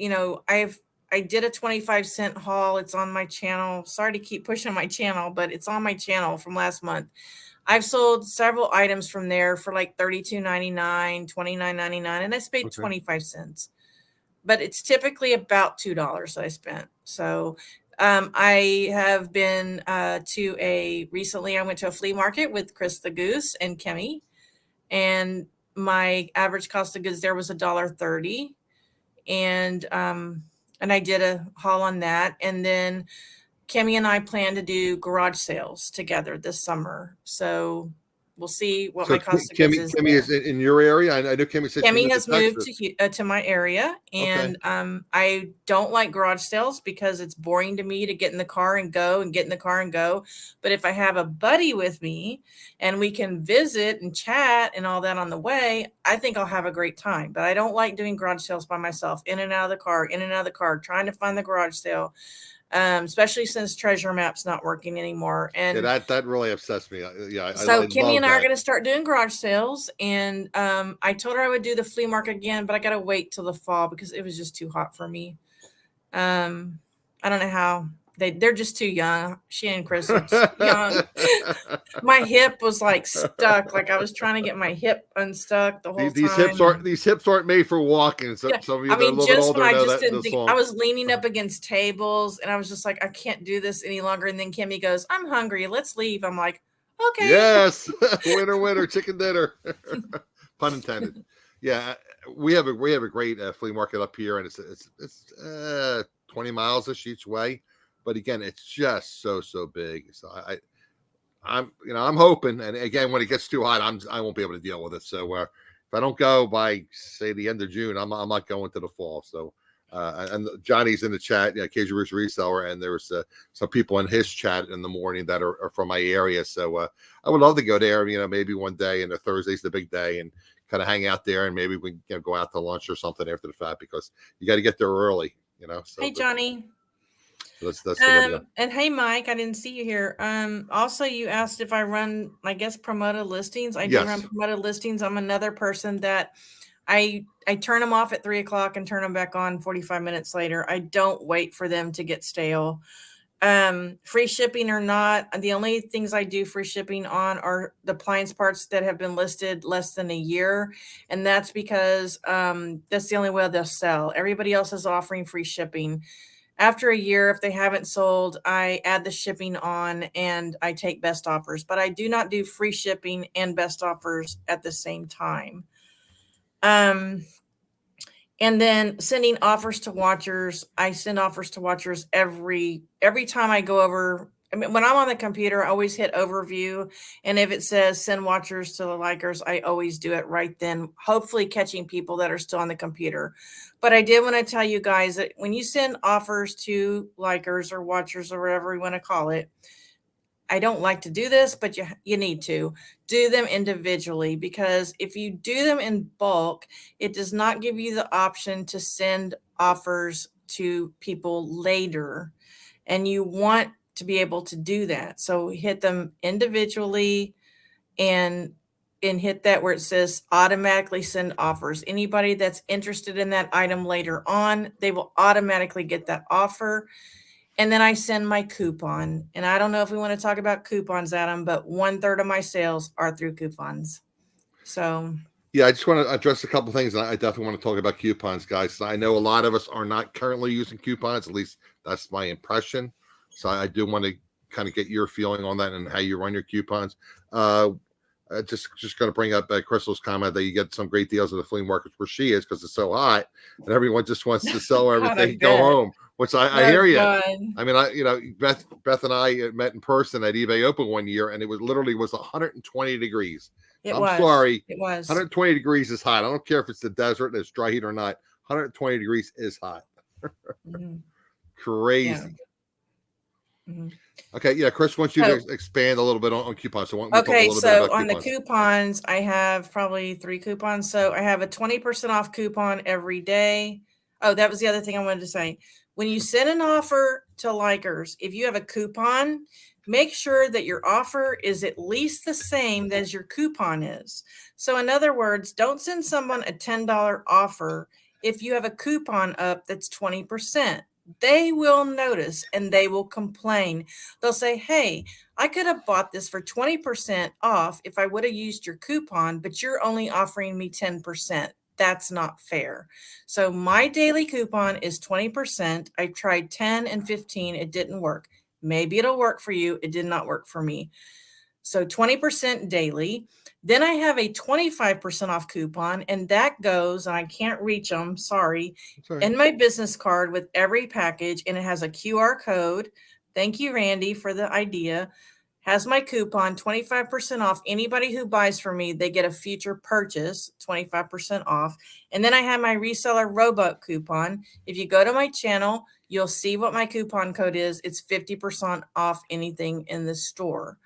did a 25-cent haul. It's on my channel. Sorry to keep pushing my channel, but it's on my channel from last month. I've sold several items from there for like 32.99, 29.99, and I paid okay? 25 cents. But it's typically about $2 that I spent. So I have been recently I went to a flea market with Chris the Goose and Kemi, and my average cost of goods there was $1.30, and I did a haul on that. And then Kemi and I plan to do garage sales together this summer, so we'll see what So my cost of goods is Kimmy is there. in your area. I know Kimmy said she Kemi moved to has moved Texas. to my area, Okay. and I don't like garage sales because it's boring to me to get in the car and go and get in the car and go. But if I have a buddy with me and we can visit and chat and all that on the way, I think I'll have a great time. But I don't like doing garage sales by myself, in and out of the car, in and out of the car, trying to find the garage sale, especially since Treasure Map's not working anymore. Yeah, And that really upsets me. Yeah, so I Kimmy love and I are that. going to start doing garage sales, and I told her I would do the flea market again, but I got to wait till the fall because it was just too hot for me. I don't know how they're just too young. She and Chris are too young. My hip was like stuck, like I was trying to get my hip unstuck the whole These time. hips aren't made for walking. So Yeah, some of you I that are a mean, little bit just when older I know just that didn't the think, I song. was leaning up against tables, and I was just like, I can't do this any longer. And then Kimmy goes, "I'm hungry. Let's leave." I'm like, okay. Yes, winner, chicken dinner. Pun intended. Yeah, we have a great flea market up here, and it's 20 miles each way. But again, it's just so big. So I'm hoping, and again, when it gets too hot, I won't be able to deal with it. So if I don't go by say the end of June, I'm not going to the fall. So and Johnny's in the chat, Cajun Roots reseller, and there's some people in his chat in the morning that are from my area. So I would love to go there. Maybe one day, and Thursday's the big day, and kind of hang out there, and maybe we can go out to lunch or something after the fact because you got to get there early. So Hey, Johnny. that's the way to go. And hey, Mike, I didn't see you here. Also, you asked if I run, I guess, promoted listings. I do run Yes. promoted listings. I'm another person that I turn them off at 3 o'clock and turn them back on 45 minutes later. I don't wait for them to get stale. Free shipping or not, the only things I do free shipping on are the appliance parts that have been listed less than a year. And that's because that's the only way they'll sell. Everybody else is offering free shipping. After a year, if they haven't sold, I add the shipping on and I take best offers, but I do not do free shipping and best offers at the same time. And then sending offers to watchers. I send offers to watchers every time I go over I mean, when I'm on the computer, I always hit overview. And if it says send watchers to the likers, I always do it right then, hopefully catching people that are still on the computer. But I did want to tell you guys that when you send offers to likers or watchers or whatever you want to call it, I don't like to do this, but you need to do them individually, because if you do them in bulk, it does not give you the option to send offers to people later. And you want to be able to do that. So hit them individually and hit that where it says automatically send offers. Anybody that's interested in that item later on, they will automatically get that offer. And then I send my coupon. And I don't know if we want to talk about coupons, Adam, but 1/3 of my sales are through coupons. So Yeah, I just want to address a couple things. And I definitely want to talk about coupons, guys. I know a lot of us are not currently using coupons. At least that's my impression. So I do want to kind of get your feeling on that and how you run your coupons. Just going to bring up Crystal's comment that you get some great deals at the flea markets where she is because it's so hot and everyone just wants to sell everything, go home. Which I hear you. I mean, Beth and I met in person at eBay Open one year, and it was 120 degrees. I'm sorry, it was 120 degrees is hot. I don't care if it's the desert and it's dry heat or not. 120 degrees is hot. mm-hmm. Crazy. Yeah. Mm-hmm. Okay, yeah, Chris wants you to expand a little bit on coupons. So we'll talk a little bit about on coupons. The coupons, I have probably 3 coupons. So I have a 20% off coupon every day. Oh, that was the other thing I wanted to say. When you send an offer to likers, if you have a coupon, make sure that your offer is at least the same as your coupon is. So in other words, don't send someone a $10 offer if you have a coupon up that's 20%. They will notice and they will complain. They'll say, hey, I could have bought this for 20% off if I would have used your coupon, but you're only offering me 10%. That's not fair. So my daily coupon is 20%. I tried 10 and 15. It didn't work. Maybe it'll work for you. It did not work for me. So 20% daily. Then I have a 25% off coupon, and that goes, and I can't reach them, sorry, in my business card with every package, and it has a QR code. Thank you, Randy, for the idea. Has my coupon, 25% off. Anybody who buys from me, they get a future purchase, 25% off. And then I have my Reseller Rowboat coupon. If you go to my channel, you'll see what my coupon code is. It's 50% off anything in the store.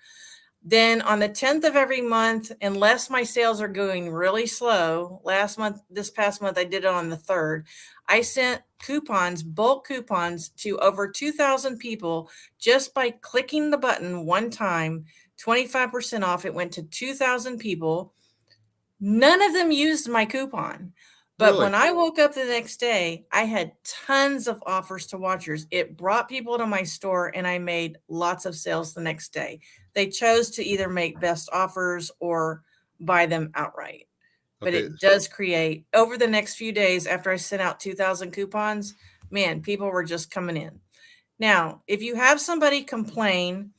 Then on the 10th of every month, unless my sales are going really slow, this past month, I did it on the 3rd. I sent coupons, bulk coupons to over 2,000 people just by clicking the button one time, 25% off. It went to 2,000 people. None of them used my coupon. But when I woke up the next day, I had tons of offers to watchers. It brought people to my store and I made lots of sales the next day. They chose to either make best offers or buy them outright. But it does create, over the next few days after I sent out 2,000 coupons, man, people were just coming in. Now, if you have somebody complain,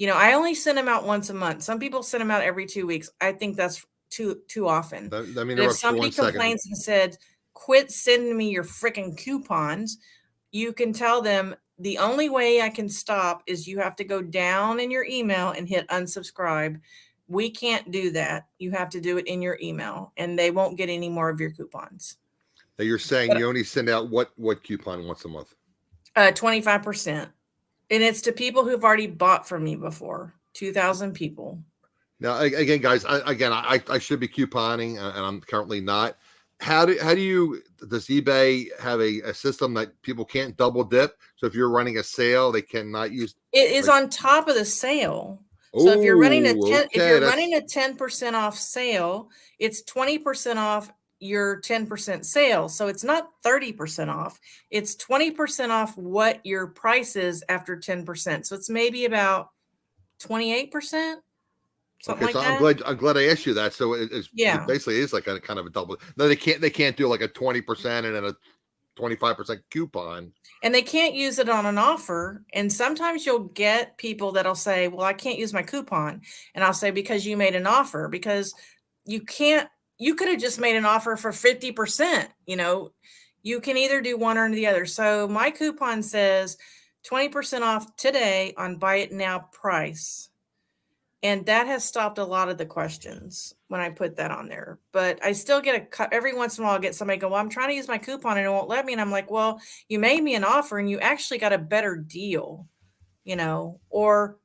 I only send them out once a month. Some people send them out every 2 weeks. I think that's too often. If somebody complains and said, quit sending me your freaking coupons, you can tell them the only way I can stop is you have to go down in your email and hit unsubscribe. We can't do that. You have to do it in your email and they won't get any more of your coupons. Now you're saying you only send out what coupon once a month? 25%. And it's to people who've already bought from me before, 2,000 people. Now, again, guys, I should be couponing, and I'm currently not. Does eBay have a system that people can't double dip? So if you're running a sale, they cannot use it is on top of the sale. So if you're running a 10% off sale, it's 20% off your 10% sale. So it's not 30% off. It's 20% off what your price is after 10%. So it's maybe about 28%. Something like that. I'm glad I asked you that. So it basically is like a kind of a double. No, they can't do like a 20% and then a 25% coupon. And they can't use it on an offer. And sometimes you'll get people that'll say, well, I can't use my coupon. And I'll say, because you made an offer, because you could have just made an offer for 50%. You can either do one or the other. So my coupon says 20% off today on buy it now price. And that has stopped a lot of the questions when I put that on there. But I still get every once in a while, I get somebody go, well, I'm trying to use my coupon and it won't let me. And I'm like, well, you made me an offer and you actually got a better deal, or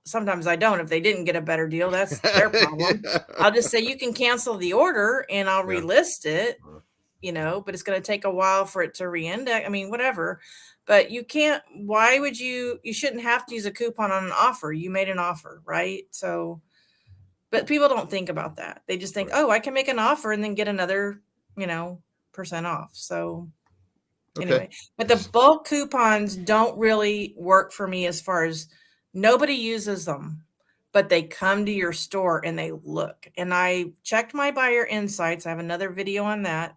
sometimes I don't. If they didn't get a better deal, that's their problem. I'll just say you can cancel the order and I'll Yeah. relist it, but it's going to take a while for it to reindex. I mean, whatever. But you shouldn't have to use a coupon on an offer. You made an offer, right? So, but people don't think about that. They just think, Right. oh, I can make an offer and then get another, percent off. So anyway, but the bulk coupons don't really work for me as far as nobody uses them, but they come to your store and they look. And I checked my buyer insights. I have another video on that.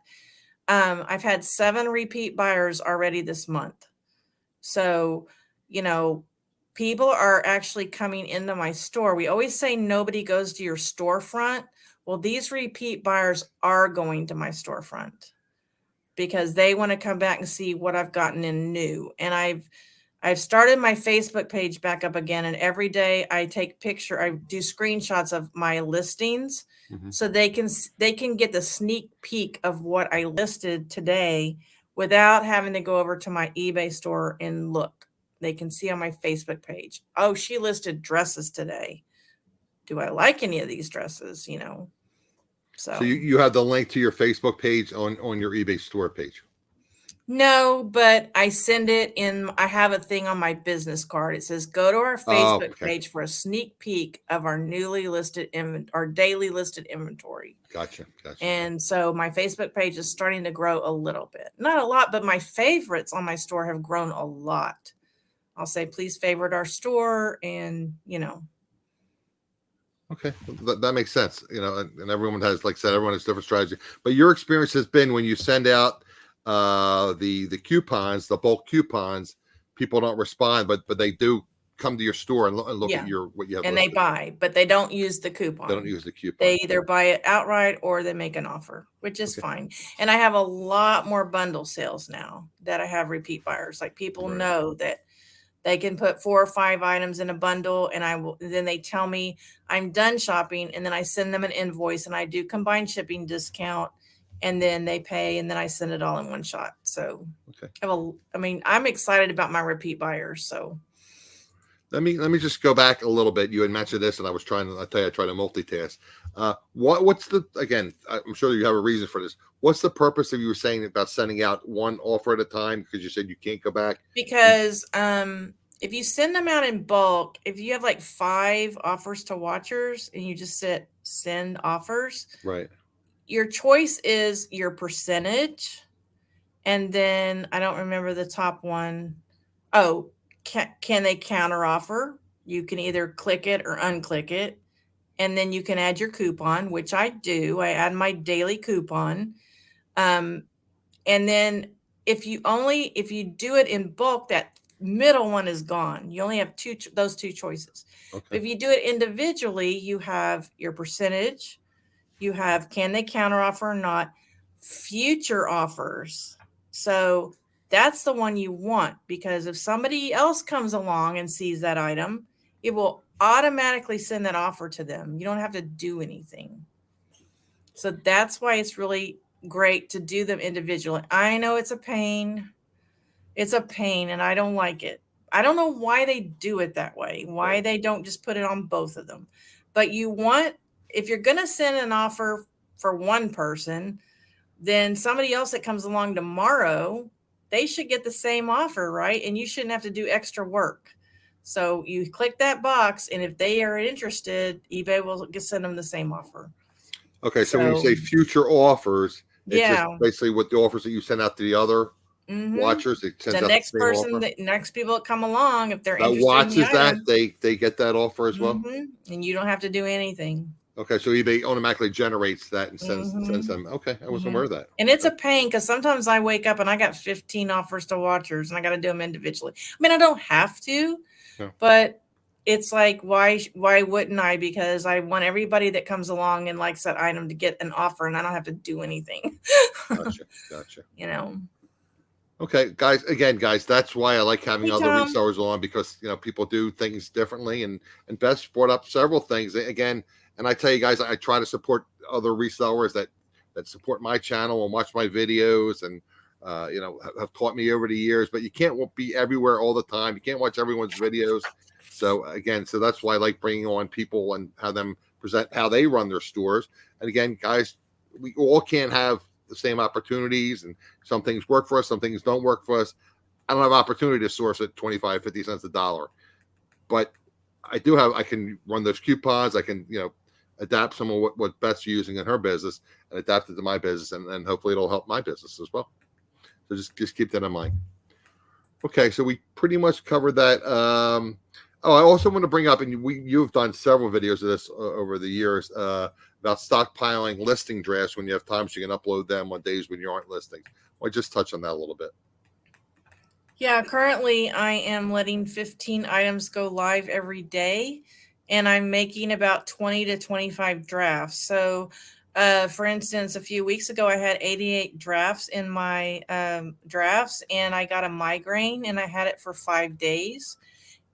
I've had 7 repeat buyers already this month. So, people are actually coming into my store. We always say nobody goes to your storefront. Well, these repeat buyers are going to my storefront because they want to come back and see what I've gotten in new. And I've started my Facebook page back up again. And every day I do screenshots of my listings. So they can get the sneak peek of what I listed today without having to go over to my eBay store and look. They can see on my Facebook page, oh, she listed dresses today. Do I like any of these dresses? So you have the link to your Facebook page on your eBay store page. No, but I send it in. I have a thing on my business card. It says, go to our Facebook page for a sneak peek of our newly listed our daily listed inventory. Gotcha. And so my Facebook page is starting to grow a little bit. Not a lot, but my favorites on my store have grown a lot. I'll say, please favorite our store and, Okay, that makes sense. And everyone has, like I said, everyone has different strategy. But your experience has been when you send out the coupons, the bulk coupons, people don't respond, but they do come to your store and look at what you have. And listed. They buy, but they don't use the coupon. They don't use the coupon. They either buy it outright or they make an offer, which is fine. And I have a lot more bundle sales now that I have repeat buyers. Like people know that they can put 4 or 5 items in a bundle, and then they tell me I'm done shopping, and then I send them an invoice, and I do combined shipping discount, and then they pay, and then I send it all in one shot. So, I'm excited about my repeat buyers. So, let me just go back a little bit. You had mentioned this, and I try to multitask. What's again? I'm sure you have a reason for this. What's the purpose of you were saying about sending out one offer at a time? Because you said you can't go back. Because if you send them out in bulk, if you have like 5 offers to watchers and you just send offers, right? Your choice is your percentage, and then I don't remember the top one. Oh, can they counter offer? You can either click it or unclick it. And then you can add your coupon, which I do. I add my daily coupon. And then if you do it in bulk, that middle one is gone. You only have those two choices. Okay. But if you do it individually, you have your percentage. You have, can they counter offer or not? Future offers. So that's the one you want, because if somebody else comes along and sees that item, it will automatically send that offer to them. You don't have to do anything. So that's why it's really great to do them individually. I know it's a pain. It's a pain, and I don't like it. I don't know why they do it that way, why they don't just put it on both of them. But if you're going to send an offer for one person, then somebody else that comes along tomorrow, they should get the same offer, right? And you shouldn't have to do extra work. So you click that box, and if they are interested, eBay will send them the same offer. Okay, so when you say future offers, it's just basically what the offers that you send out to the other watchers. The next person, the next people that come along, if they're interested watches in the item, they get that offer as well, and you don't have to do anything. Okay, so eBay automatically generates that and sends them. Okay, I wasn't aware of that. And it's a pain because sometimes I wake up and I got 15 offers to watchers, and I got to do them individually. I mean, I don't have to, but it's like, why wouldn't I? Because I want everybody that comes along and likes that item to get an offer, and I don't have to do anything. Gotcha. You know. Okay, guys. Again, guys, that's why I like having Hey, other Tom. resellers on, because people do things differently, and Beth brought up several things again. And I tell you guys, I try to support other resellers that support my channel and watch my videos, and have taught me over the years. But you can't be everywhere all the time. You can't watch everyone's videos. So again, so that's why I like bringing on people and have them present how they run their stores. And again, guys, we all can't have the same opportunities, and some things work for us, some things don't work for us. I don't have opportunity to source at 25, 50 cents a dollar, but I can run those coupons. I can, adapt some of what Beth's using in her business and adapt it to my business. And hopefully it'll help my business as well. So just keep that in mind. Okay. So we pretty much covered that. I also want to bring up, and you've done several videos of this over the years, about stockpiling listing drafts when you have time, so you can upload them on days when you aren't listing. I'll just touch on that a little bit. Yeah, currently I am letting 15 items go live every day, and I'm making about 20 to 25 drafts. So, for instance, a few weeks ago, I had 88 drafts in my drafts, and I got a migraine, and I had it for 5 days.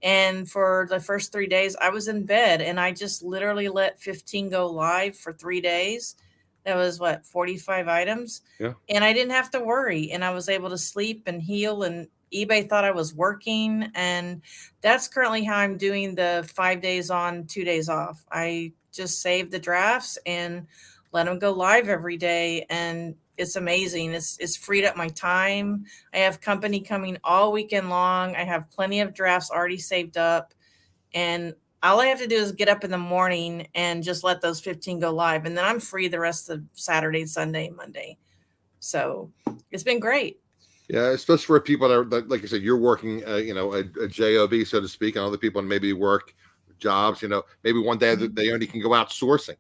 And for the first 3 days, I was in bed, and I just literally let 15 go live for 3 days. That was what, 45 items? Yeah. And I didn't have to worry, and I was able to sleep and heal. And eBay thought I was working. And that's currently how I'm doing the 5 days on, 2 days off. I just save the drafts and let them go live every day. And it's amazing. It's freed up my time. I have company coming all weekend long. I have plenty of drafts already saved up. And all I have to do is get up in the morning and just let those 15 go live. And then I'm free the rest of Saturday, Sunday, Monday. So it's been great. Yeah, especially for people that like I said, you're working, a job, so to speak, and other people maybe work jobs. Maybe one day Mhm. they only can go out sourcing,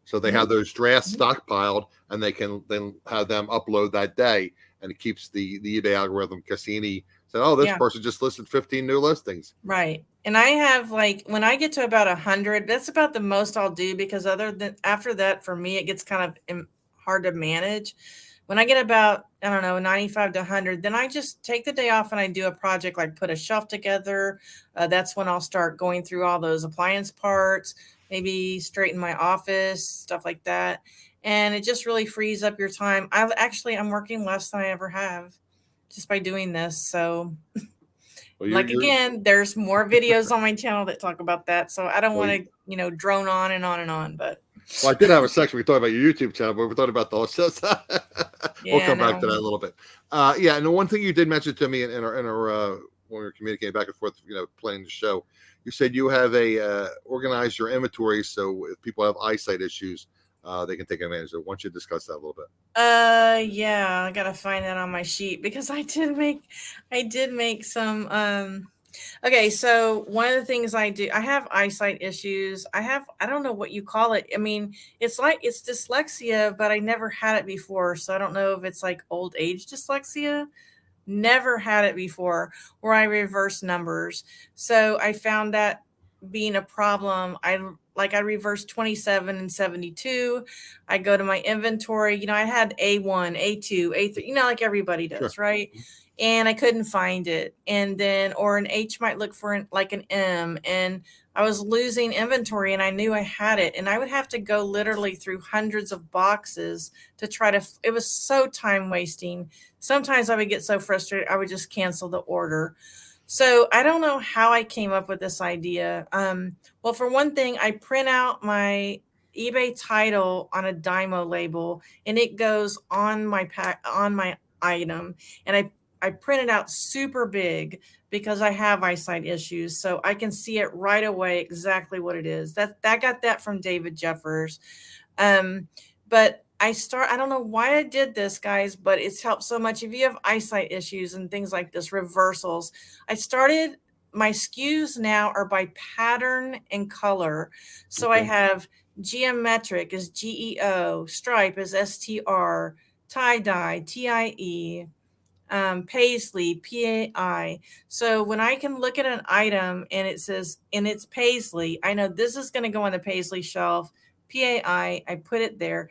so they have Mhm. those drafts Mhm. stockpiled, and they can then have them upload that day, and it keeps the eBay algorithm Cassini said, "Oh, this Yeah. person just listed 15 new listings." Right. And I have like when I get to about 100, that's about the most I'll do because other than after that, for me, it gets kind of hard to manage. When I get about, I don't know, 95 to 100, then I just take the day off and I do a project like put a shelf together. That's when I'll start going through all those appliance parts, maybe straighten my office, stuff like that. And it just really frees up your time. I'm working less than I ever have just by doing this. So Well, like again, there's more videos on my channel that talk about that. So I don't well, want to, drone on and on and on, but well, I did have a section we talked about your YouTube channel, but we thought about those. We'll yeah, come back to no. that a little bit. Yeah, and the one thing you did mention to me in our when we were communicating back and forth, planning the show, you said you have organize your inventory so if people have eyesight issues, they can take advantage of it. Why don't you discuss that a little bit? Yeah, I gotta find that on my sheet because I did make some okay, so one of the things I do, I have eyesight issues. I don't know what you call it. I mean, it's dyslexia, but I never had it before. So I don't know if it's like old age dyslexia. Never had it before where I reverse numbers. So I found that being a problem. I reverse 27 and 72. I go to my inventory. I had A1, A2, A3, like everybody Sure. does, right? And I couldn't find it. And then, or an H might look for like an M. And I was losing inventory and I knew I had it. And I would have to go literally through hundreds of boxes to try to, it was so time wasting. Sometimes I would get so frustrated, I would just cancel the order. So I don't know how I came up with this idea. Well, for one thing, I print out my eBay title on a Dymo label, and it goes on my pack on my item, and I print it out super big because I have eyesight issues, so I can see it right away exactly what it is. That got that from David Jeffers. Um, but I don't know why I did this, guys, but it's helped so much. If you have eyesight issues and things like this, reversals, I started my SKUs now are by pattern and color. So I Okay. have geometric is GEO, stripe is STR, tie dye, TIE, paisley, PAI. So when I can look at an item and it says, and it's paisley, I know this is going to go on the paisley shelf. PAI, I put it there.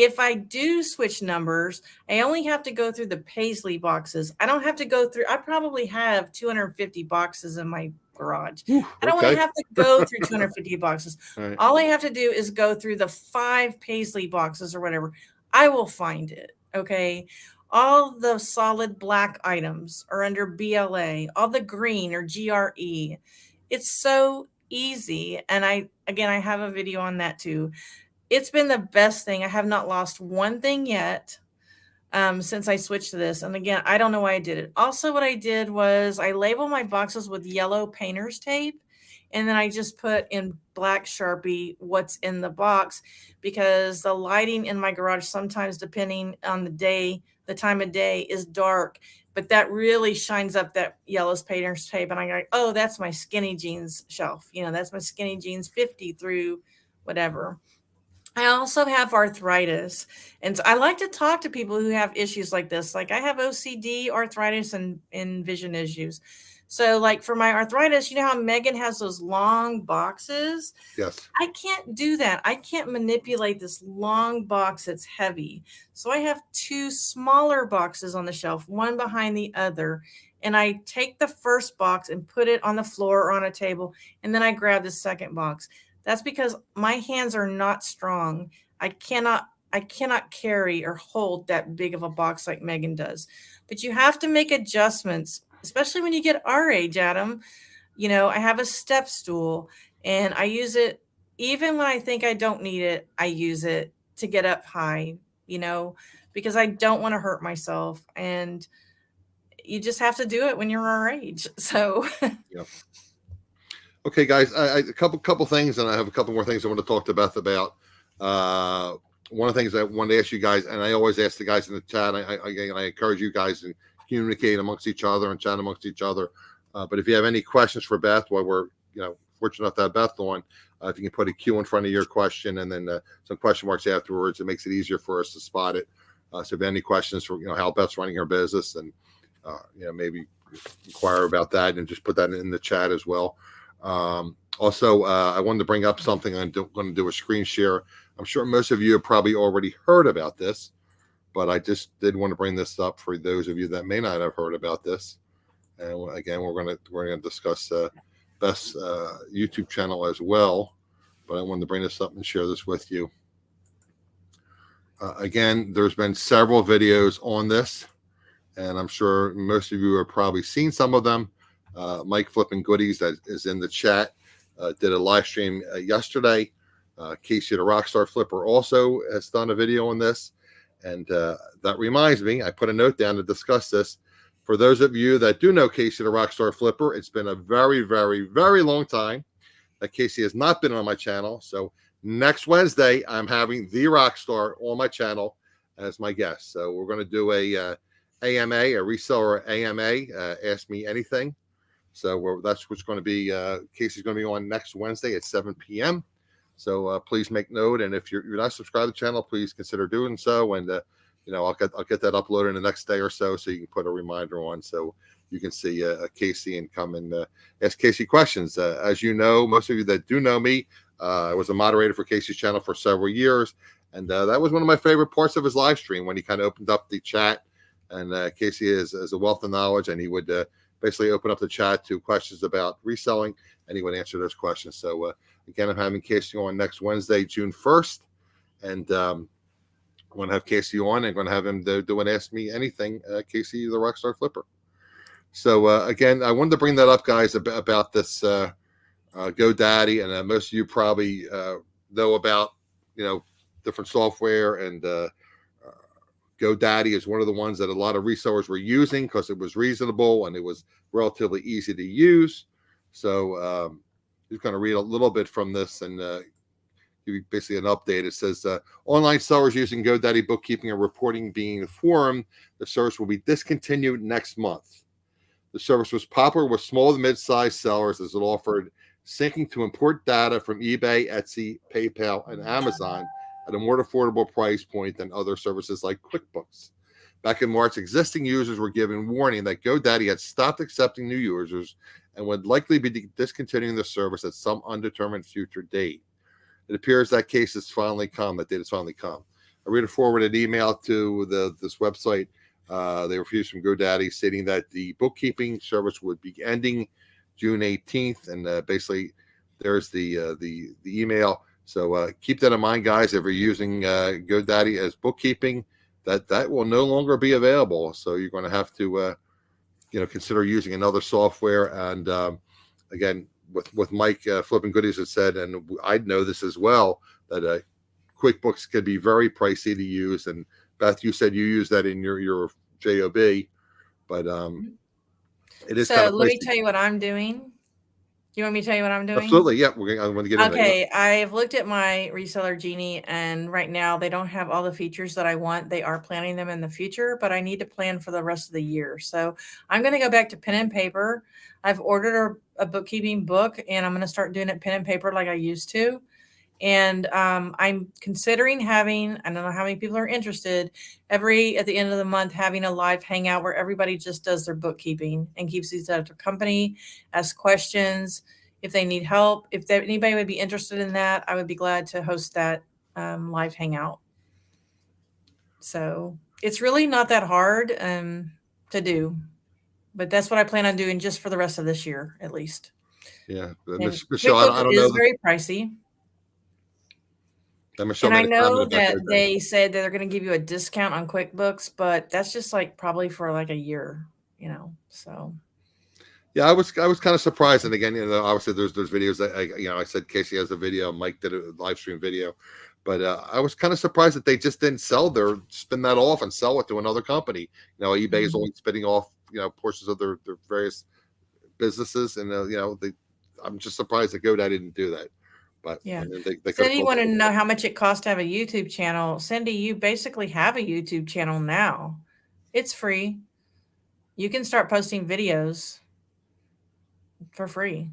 If I do switch numbers, I only have to go through the Paisley boxes. I don't have to go through, I probably have 250 boxes in my garage. Whew, I don't want to okay. have to go through 250 boxes. All right. All I have to do is go through the 5 Paisley boxes or whatever. I will find it. Okay. All the solid black items are under BLA, all the green or GRE. It's so easy. And I have a video on that too. It's been the best thing. I have not lost one thing yet since I switched to this. And again, I don't know why I did it. Also, what I did was I label my boxes with yellow painter's tape. And then I just put in black Sharpie what's in the box because the lighting in my garage, sometimes depending on the time of day, is dark. But that really shines up that yellow painter's tape. And I'm like, oh, that's my skinny jeans shelf. That's my skinny jeans 50 through whatever. I also have arthritis. And so I like to talk to people who have issues like this. Like I have OCD, arthritis, and vision issues. So, like for my arthritis, you know how Megan has those long boxes? Yes. I can't do that. I can't manipulate this long box that's heavy. So, I have 2 smaller boxes on the shelf, one behind the other. And I take the first box and put it on the floor or on a table. And then I grab the second box. That's because my hands are not strong. I cannot carry or hold that big of a box like Megan does. But you have to make adjustments, especially when you get our age, Adam. I have a step stool and I use it even when I think I don't need it. I use it to get up high, because I don't want to hurt myself. And you just have to do it when you're our age. So Yeah. Okay, guys, a couple things, and I have a couple more things I want to talk to Beth about. One of the things I wanted to ask you guys, and I always ask the guys in the chat, I encourage you guys to communicate amongst each other and chat amongst each other. But if you have any questions for Beth, while we're fortunate enough to have Beth on, if you can put a Q in front of your question and then some question marks afterwards, it makes it easier for us to spot it. So if you have any questions for how Beth's running her business, and maybe inquire about that and just put that in the chat as well. Also, I wanted to bring up something. I'm going to do a screen share. I'm sure most of you have probably already heard about this, but I just did want to bring this up for those of you that may not have heard about this. And again, we're going to discuss Beth's YouTube channel as well. But I wanted to bring this up and share this with you. Again, there's been several videos on this, and I'm sure most of you have probably seen some of them. Mike Flipping Goodies, that is in the chat, did a live stream yesterday. Casey the Rockstar Flipper also has done a video on this. And that reminds me, I put a note down to discuss this. For those of you that do know Casey the Rockstar Flipper, it's been a very, very, very long time that Casey has not been on my channel. So next Wednesday, I'm having the Rockstar on my channel as my guest. So we're going to do a AMA, a reseller AMA, Ask Me Anything. So that's what's going to be. Casey's going to be on next Wednesday at 7 p.m. So please make note. And if you're not subscribed to the channel, please consider doing so. And I'll get that uploaded in the next day or so you can put a reminder on so you can see Casey and come and ask Casey questions. As you know, most of you that do know me, I was a moderator for Casey's channel for several years. And that was one of my favorite parts of his live stream, when he kind of opened up the chat. And Casey is a wealth of knowledge, and he would basically open up the chat to questions about reselling, and he would answer those questions. So again, I'm having Casey on next Wednesday, June 1st. And I'm going to have Casey on. I'm going to have him do an Ask Me Anything, Casey the Rockstar Flipper. So again, I wanted to bring that up, guys, about this GoDaddy. And most of you probably know about, different software. And GoDaddy is one of the ones that a lot of resellers were using because it was reasonable and it was relatively easy to use. So just going to read a little bit from this and give you basically an update. It says, online sellers using GoDaddy bookkeeping and reporting being informed the service will be discontinued next month. The service was popular with small to mid-sized sellers as it offered syncing to import data from eBay, Etsy, PayPal, and Amazon at a more affordable price point than other services like QuickBooks. Back in March, existing users were given warning that GoDaddy had stopped accepting new users and would likely be discontinuing the service at some undetermined future date. It appears that case has finally come. That date has finally come. I read forward an email to this website. They refused from GoDaddy, stating that the bookkeeping service would be ending June 18th, and basically there's the email. So keep that in mind, guys. If you're using GoDaddy as bookkeeping, that will no longer be available. So you're going to have to consider using another software. And again, with Mike Flipping Goodies has said, and I know this as well, that QuickBooks can be very pricey to use. And Beth, you said you use that in your job, but it is kind So of let me pricey. tell you what I'm doing. You want me to tell you what I'm doing? Absolutely, yeah. I want to get into that. Okay, I've looked at my Reseller Genie, and right now they don't have all the features that I want. They are planning them in the future, but I need to plan for the rest of the year. So I'm going to go back to pen and paper. I've ordered a bookkeeping book, and I'm going to start doing it pen and paper like I used to. And I'm considering having, I don't know how many people are interested, at the end of the month, having a live hangout where everybody just does their bookkeeping and keeps these at their company, asks questions if they need help. If anybody would be interested in that, I would be glad to host that live hangout. So it's really not that hard to do, but that's what I plan on doing just for the rest of this year, at least. Yeah, And Michelle, QuickBooks I don't is know. very pricey. Michelle And I made a comment know about that GoDaddy. they said that they're going to give you a discount on QuickBooks, but that's just like probably for like a year, so. Yeah, I was kind of surprised, and again, obviously there's videos that I said Casey has a video, Mike did a live stream video, but I was kind of surprised that they just didn't spin that off and sell it to another company. eBay is only spinning off portions of their various businesses, and I'm just surprised that GoDaddy didn't do that. But Yeah. they Cindy wanted to know how much it costs to have a YouTube channel. Cindy, you basically have a YouTube channel now. It's free. You can start posting videos for free.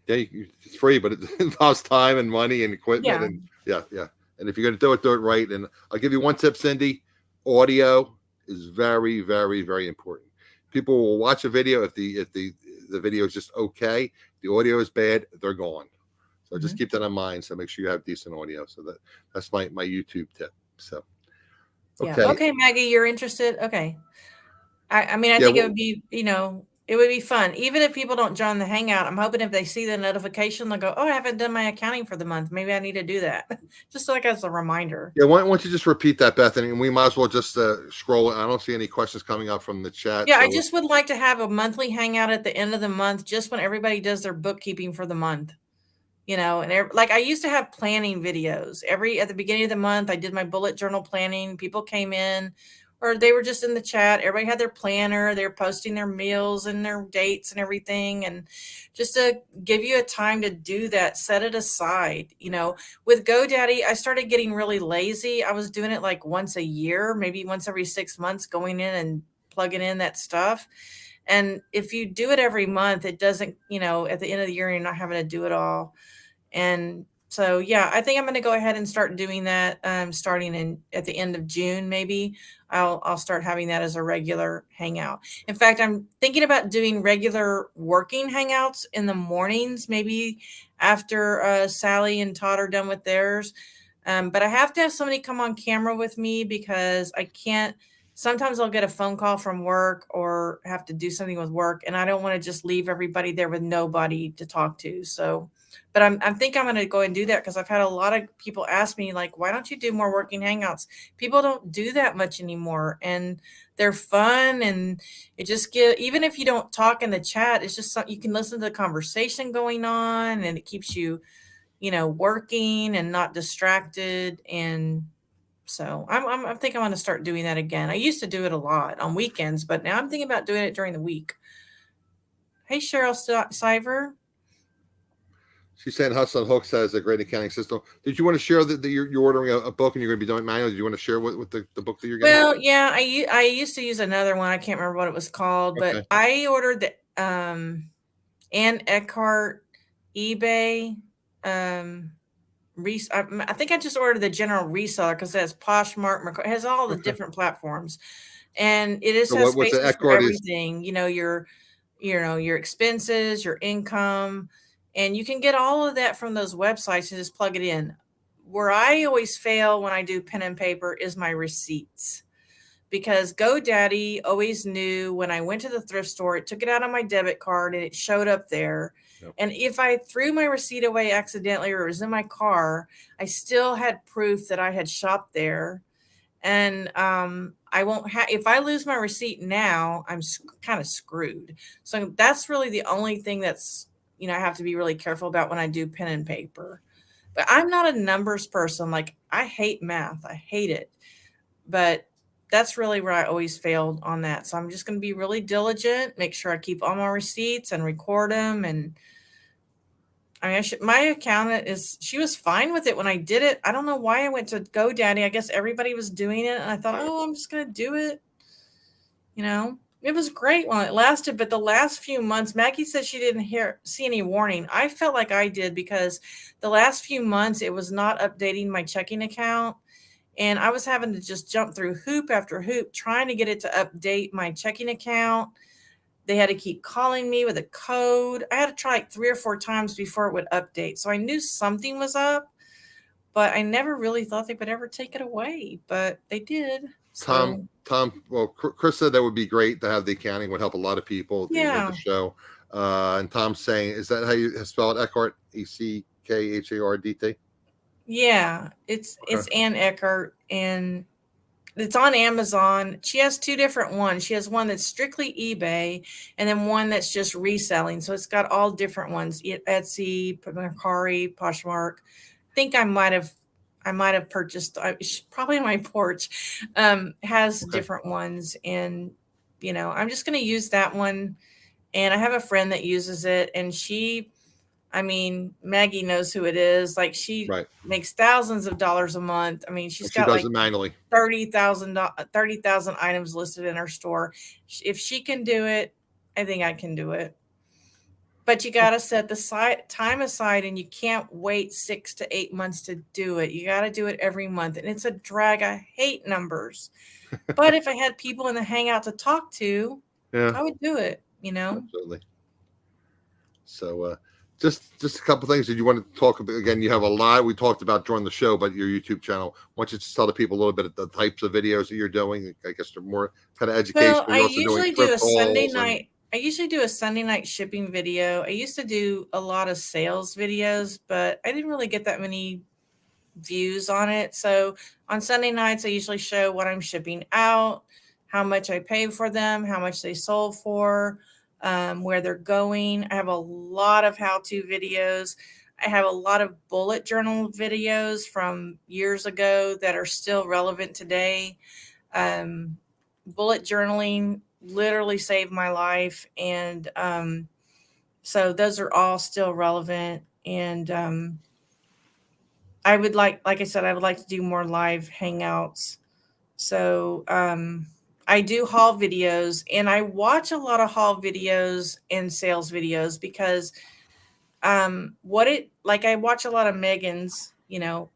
Yeah, it's free, but it involves time and money and equipment, and yeah. And if you're going to do it right, and I'll give you one tip, Cindy: audio is very, very, very important. People will watch a video if the video is just okay. If the audio is bad, they're gone. So just keep that in mind. So make sure you have decent audio. So that's my YouTube tip. So okay. Yeah. Okay, Maggie, you're interested. Okay. I mean, I think it would be, it would be fun. Even if people don't join the hangout, I'm hoping if they see the notification, they'll go, oh, I haven't done my accounting for the month. Maybe I need to do that. Just like as a reminder. Yeah, why don't you just repeat that, Bethany? And we might as well just scroll. I don't see any questions coming up from the chat. Yeah, so I just would like to have a monthly hangout at the end of the month, just when everybody does their bookkeeping for the month. And like I used to have planning videos at the beginning of the month. I did my bullet journal planning. People came in, or they were just in the chat. Everybody had their planner. They were posting their meals and their dates and everything. And just to give you a time to do that, set it aside. With GoDaddy, I started getting really lazy. I was doing it like once a year, maybe once every 6 months, going in and plugging in that stuff. And if you do it every month, it doesn't, at the end of the year, you're not having to do it all. And so, yeah, I think I'm going to go ahead and start doing that starting at the end of June, maybe. I'll start having that as a regular hangout. In fact, I'm thinking about doing regular working hangouts in the mornings, maybe after Sally and Todd are done with theirs. But I have to have somebody come on camera with me because I can't. Sometimes I'll get a phone call from work or have to do something with work, and I don't want to just leave everybody there with nobody to talk to. So, but I think I'm going to go and do that because I've had a lot of people ask me, like, why don't you do more working hangouts? People don't do that much anymore, and they're fun, and it just even if you don't talk in the chat, it's just you can listen to the conversation going on, and it keeps you, working and not distracted. And so I think I'm going to start doing that again. I used to do it a lot on weekends, but now I'm thinking about doing it during the week. Hey, Cheryl Siver. She's saying Hustle and Hooks has a great accounting system. Did you want to share that you're ordering a book and you're going to be doing manual? Did you want to share what the book that you're getting? Well, yeah, I used to use another one. I can't remember what it was called, but I ordered the Ann Eckhart eBay. I think I just ordered the general reseller because it has Poshmark, it has all the different platforms, and it has spaces for everything. Your expenses, your income, and you can get all of that from those websites and just plug it in. where I always fail when I do pen and paper is my receipts, because GoDaddy always knew when I went to the thrift store, it took it out on my debit card and it showed up there. Yep. And if I threw my receipt away accidentally or it was in my car, I still had proof that I had shopped there. And I won't have, if I lose my receipt now, I'm kind of screwed. So that's really the only thing that's, I have to be really careful about when I do pen and paper. But I'm not a numbers person. Like, I hate math, I hate it. But that's really where I always failed on that. So I'm just going to be really diligent, make sure I keep all my receipts and record them. And I mean, my accountant she was fine with it when I did it. I don't know why I went to GoDaddy. I guess everybody was doing it. And I thought, oh, I'm just going to do it. It was great while it lasted. But the last few months, Maggie said she didn't see any warning. I felt like I did, because the last few months, it was not updating my checking account. And I was having to just jump through hoop after hoop trying to get it to update my checking account. They had to keep calling me with a code. I had to try like 3 or 4 times before it would update. So I knew something was up, but I never really thought they would ever take it away. But they did. Tom, well, Chris said that would be great to have the accounting, would help a lot of people. Yeah. The show. And Tom's saying, is that how you spell it? Eckhart, ECKHARDT? Yeah, it's Ann Eckhart, and it's on Amazon. She has 2 different ones. She has one that's strictly eBay, and then one that's just reselling. So it's got all different ones: Etsy, Mercari, Poshmark. I think I might have purchased. Probably on my porch. Has different ones, and I'm just going to use that one. And I have a friend that uses it, and Maggie knows who it is. Like, she makes thousands of dollars a month. I mean, she got does like it manually. 30,000 items listed in her store. If she can do it, I think I can do it. But you got to set the time aside, and you can't wait 6 to 8 months to do it. You got to do it every month. And it's a drag. I hate numbers. But if I had people in the Hangout to talk to, I would do it, Absolutely. So, just a couple things. Did you want to talk about, again, you have a lot we talked about during the show, but your YouTube channel, why don't you just tell the people a little bit of the types of videos that you're doing? I guess they're more kind of educational. Well, I usually do a Sunday night. I usually do a Sunday night shipping video. I used to do a lot of sales videos, but I didn't really get that many views on it. So on Sunday nights, I usually show what I'm shipping out, how much I paid for them, how much they sold for, where they're going. I have a lot of how-to videos. I have a lot of bullet journal videos from years ago that are still relevant today. Bullet journaling literally saved my life. And so those are all still relevant. And I would like I said, I would like to do more live hangouts. So I do haul videos, and I watch a lot of haul videos and sales videos, because I watch a lot of Megan's,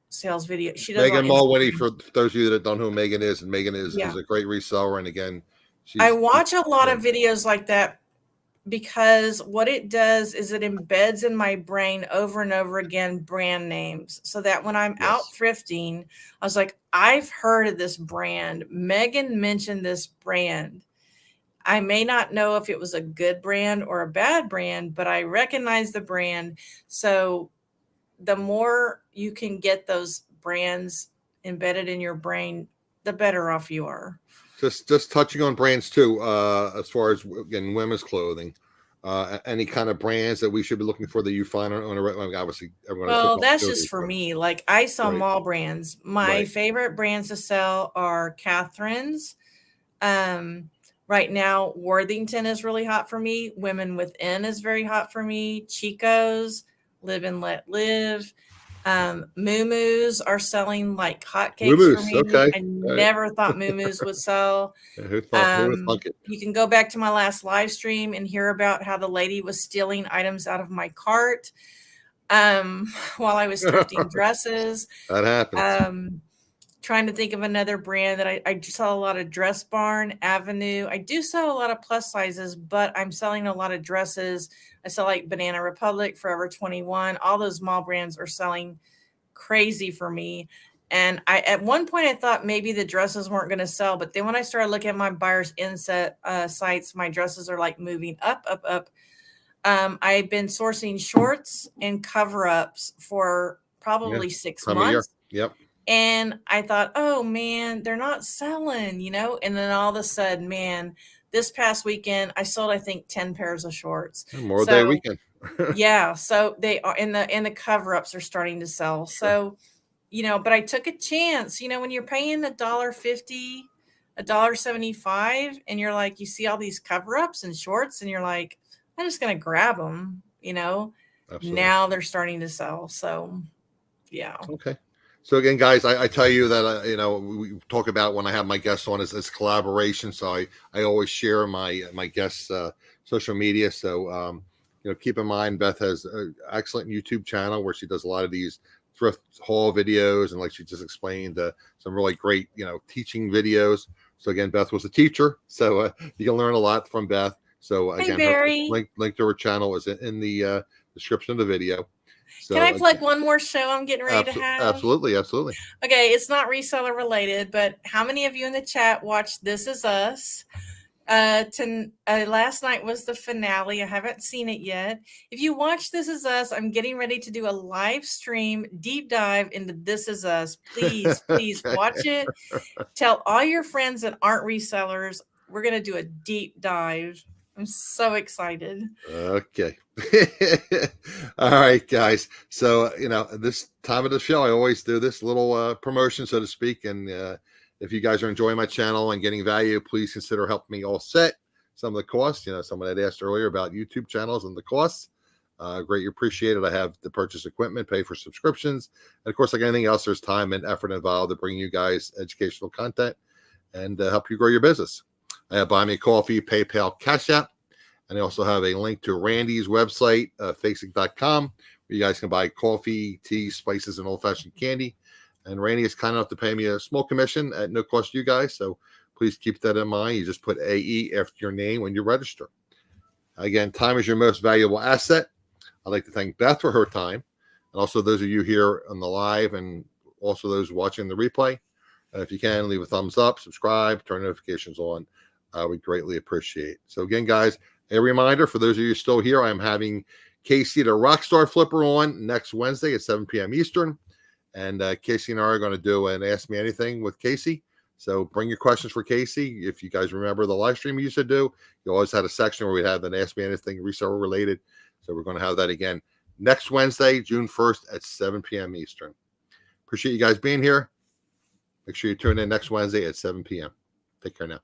sales video. She does Megan Mulwiney, for those of you that don't know who Megan is, and Megan is a great reseller. And again, I watch a lot of videos like that, because what it does is it embeds in my brain over and over again brand names, so that when I'm out thrifting, I was like, I've heard of this brand. Megan mentioned this brand. I may not know if it was a good brand or a bad brand, but I recognize the brand. So the more you can get those brands embedded in your brain, the better off you are. Just touching on brands too, as far as, again, women's clothing, any kind of brands that we should be looking for that you find on obviously everyone. Well, that's just for me. Like, I sell mall brands. My favorite brands to sell are Catherine's. Right now, Worthington is really hot for me. Women Within is very hot for me. Chico's, Live and Let Live. Moo-moos are selling like hotcakes for me. Okay. I never thought moo-moos would sell. Who would thunk it? You can go back to my last live stream and hear about how the lady was stealing items out of my cart while I was thrifting dresses. That happens. Trying to think of another brand that I sell a lot of. Dress Barn, Avenue. I do sell a lot of plus sizes, but I'm selling a lot of dresses. I sell like Banana Republic, Forever 21. All those mall brands are selling crazy for me. And at one point I thought maybe the dresses weren't going to sell, but then when I started looking at my buyers inset sites, my dresses are like moving up, up, up. I've been sourcing shorts and cover ups for Yeah. probably 6 Time of year. months. Yep. And I thought, oh man, they're not selling, And then all of a sudden, man, this past weekend, I sold, I think, 10 pairs of shorts. Memorial Day So weekend. yeah, so they are and the cover-ups are starting to sell. Sure. So, but I took a chance, when you're paying $1.50, $1.75, and you're like, you see all these cover-ups and shorts, and you're like, I'm just gonna grab them, Absolutely. Now they're starting to sell. So yeah. Okay. So again, guys, I tell you that, we talk about when I have my guests on as collaboration. So I always share my guests' social media. So, keep in mind, Beth has an excellent YouTube channel where she does a lot of these thrift haul videos. And like she just explained, some really great, teaching videos. So again, Beth was a teacher. So you can learn a lot from Beth. So Hey, again, her Barry. link to her channel is in the description of the video. So Can I plug one more show I'm getting ready to have? absolutely. Okay, it's not reseller related, but how many of you in the chat watched This Is Us? Last night was the finale. I haven't seen it yet. If you watch This Is Us, I'm getting ready to do a live stream deep dive into This Is Us. Please, please watch it. Tell all your friends that aren't resellers. We're going to do a deep dive. I'm so excited. Okay. All right, guys. So, this time of the show, I always do this little promotion, so to speak. And if you guys are enjoying my channel and getting value, please consider helping me offset some of the costs. Someone had asked earlier about YouTube channels and the costs. Greatly appreciated. I have to purchase equipment, pay for subscriptions. And of course, like anything else, there's time and effort involved to bring you guys educational content and help you grow your business. I have Buy Me a Coffee, PayPal, Cash App. And I also have a link to Randy's website, facing.com, where you guys can buy coffee, tea, spices, and old-fashioned candy. And Randy is kind enough to pay me a small commission at no cost to you guys. So please keep that in mind. You just put AE after your name when you register. Again, time is your most valuable asset. I'd like to thank Beth for her time. And also those of you here on the live and also those watching the replay. If you can, leave a thumbs up, subscribe, turn notifications on. We greatly appreciate. So again, guys, a reminder for those of you still here, I'm having Casey the Rockstar Flipper on next Wednesday at 7 p.m. Eastern. And Casey and I are going to do an Ask Me Anything with Casey. So bring your questions for Casey. If you guys remember the live stream we used to do, you always had a section where we'd have an Ask Me Anything reseller related. So we're going to have that again next Wednesday, June 1st at 7 p.m. Eastern. Appreciate you guys being here. Make sure you tune in next Wednesday at 7 p.m. Take care now.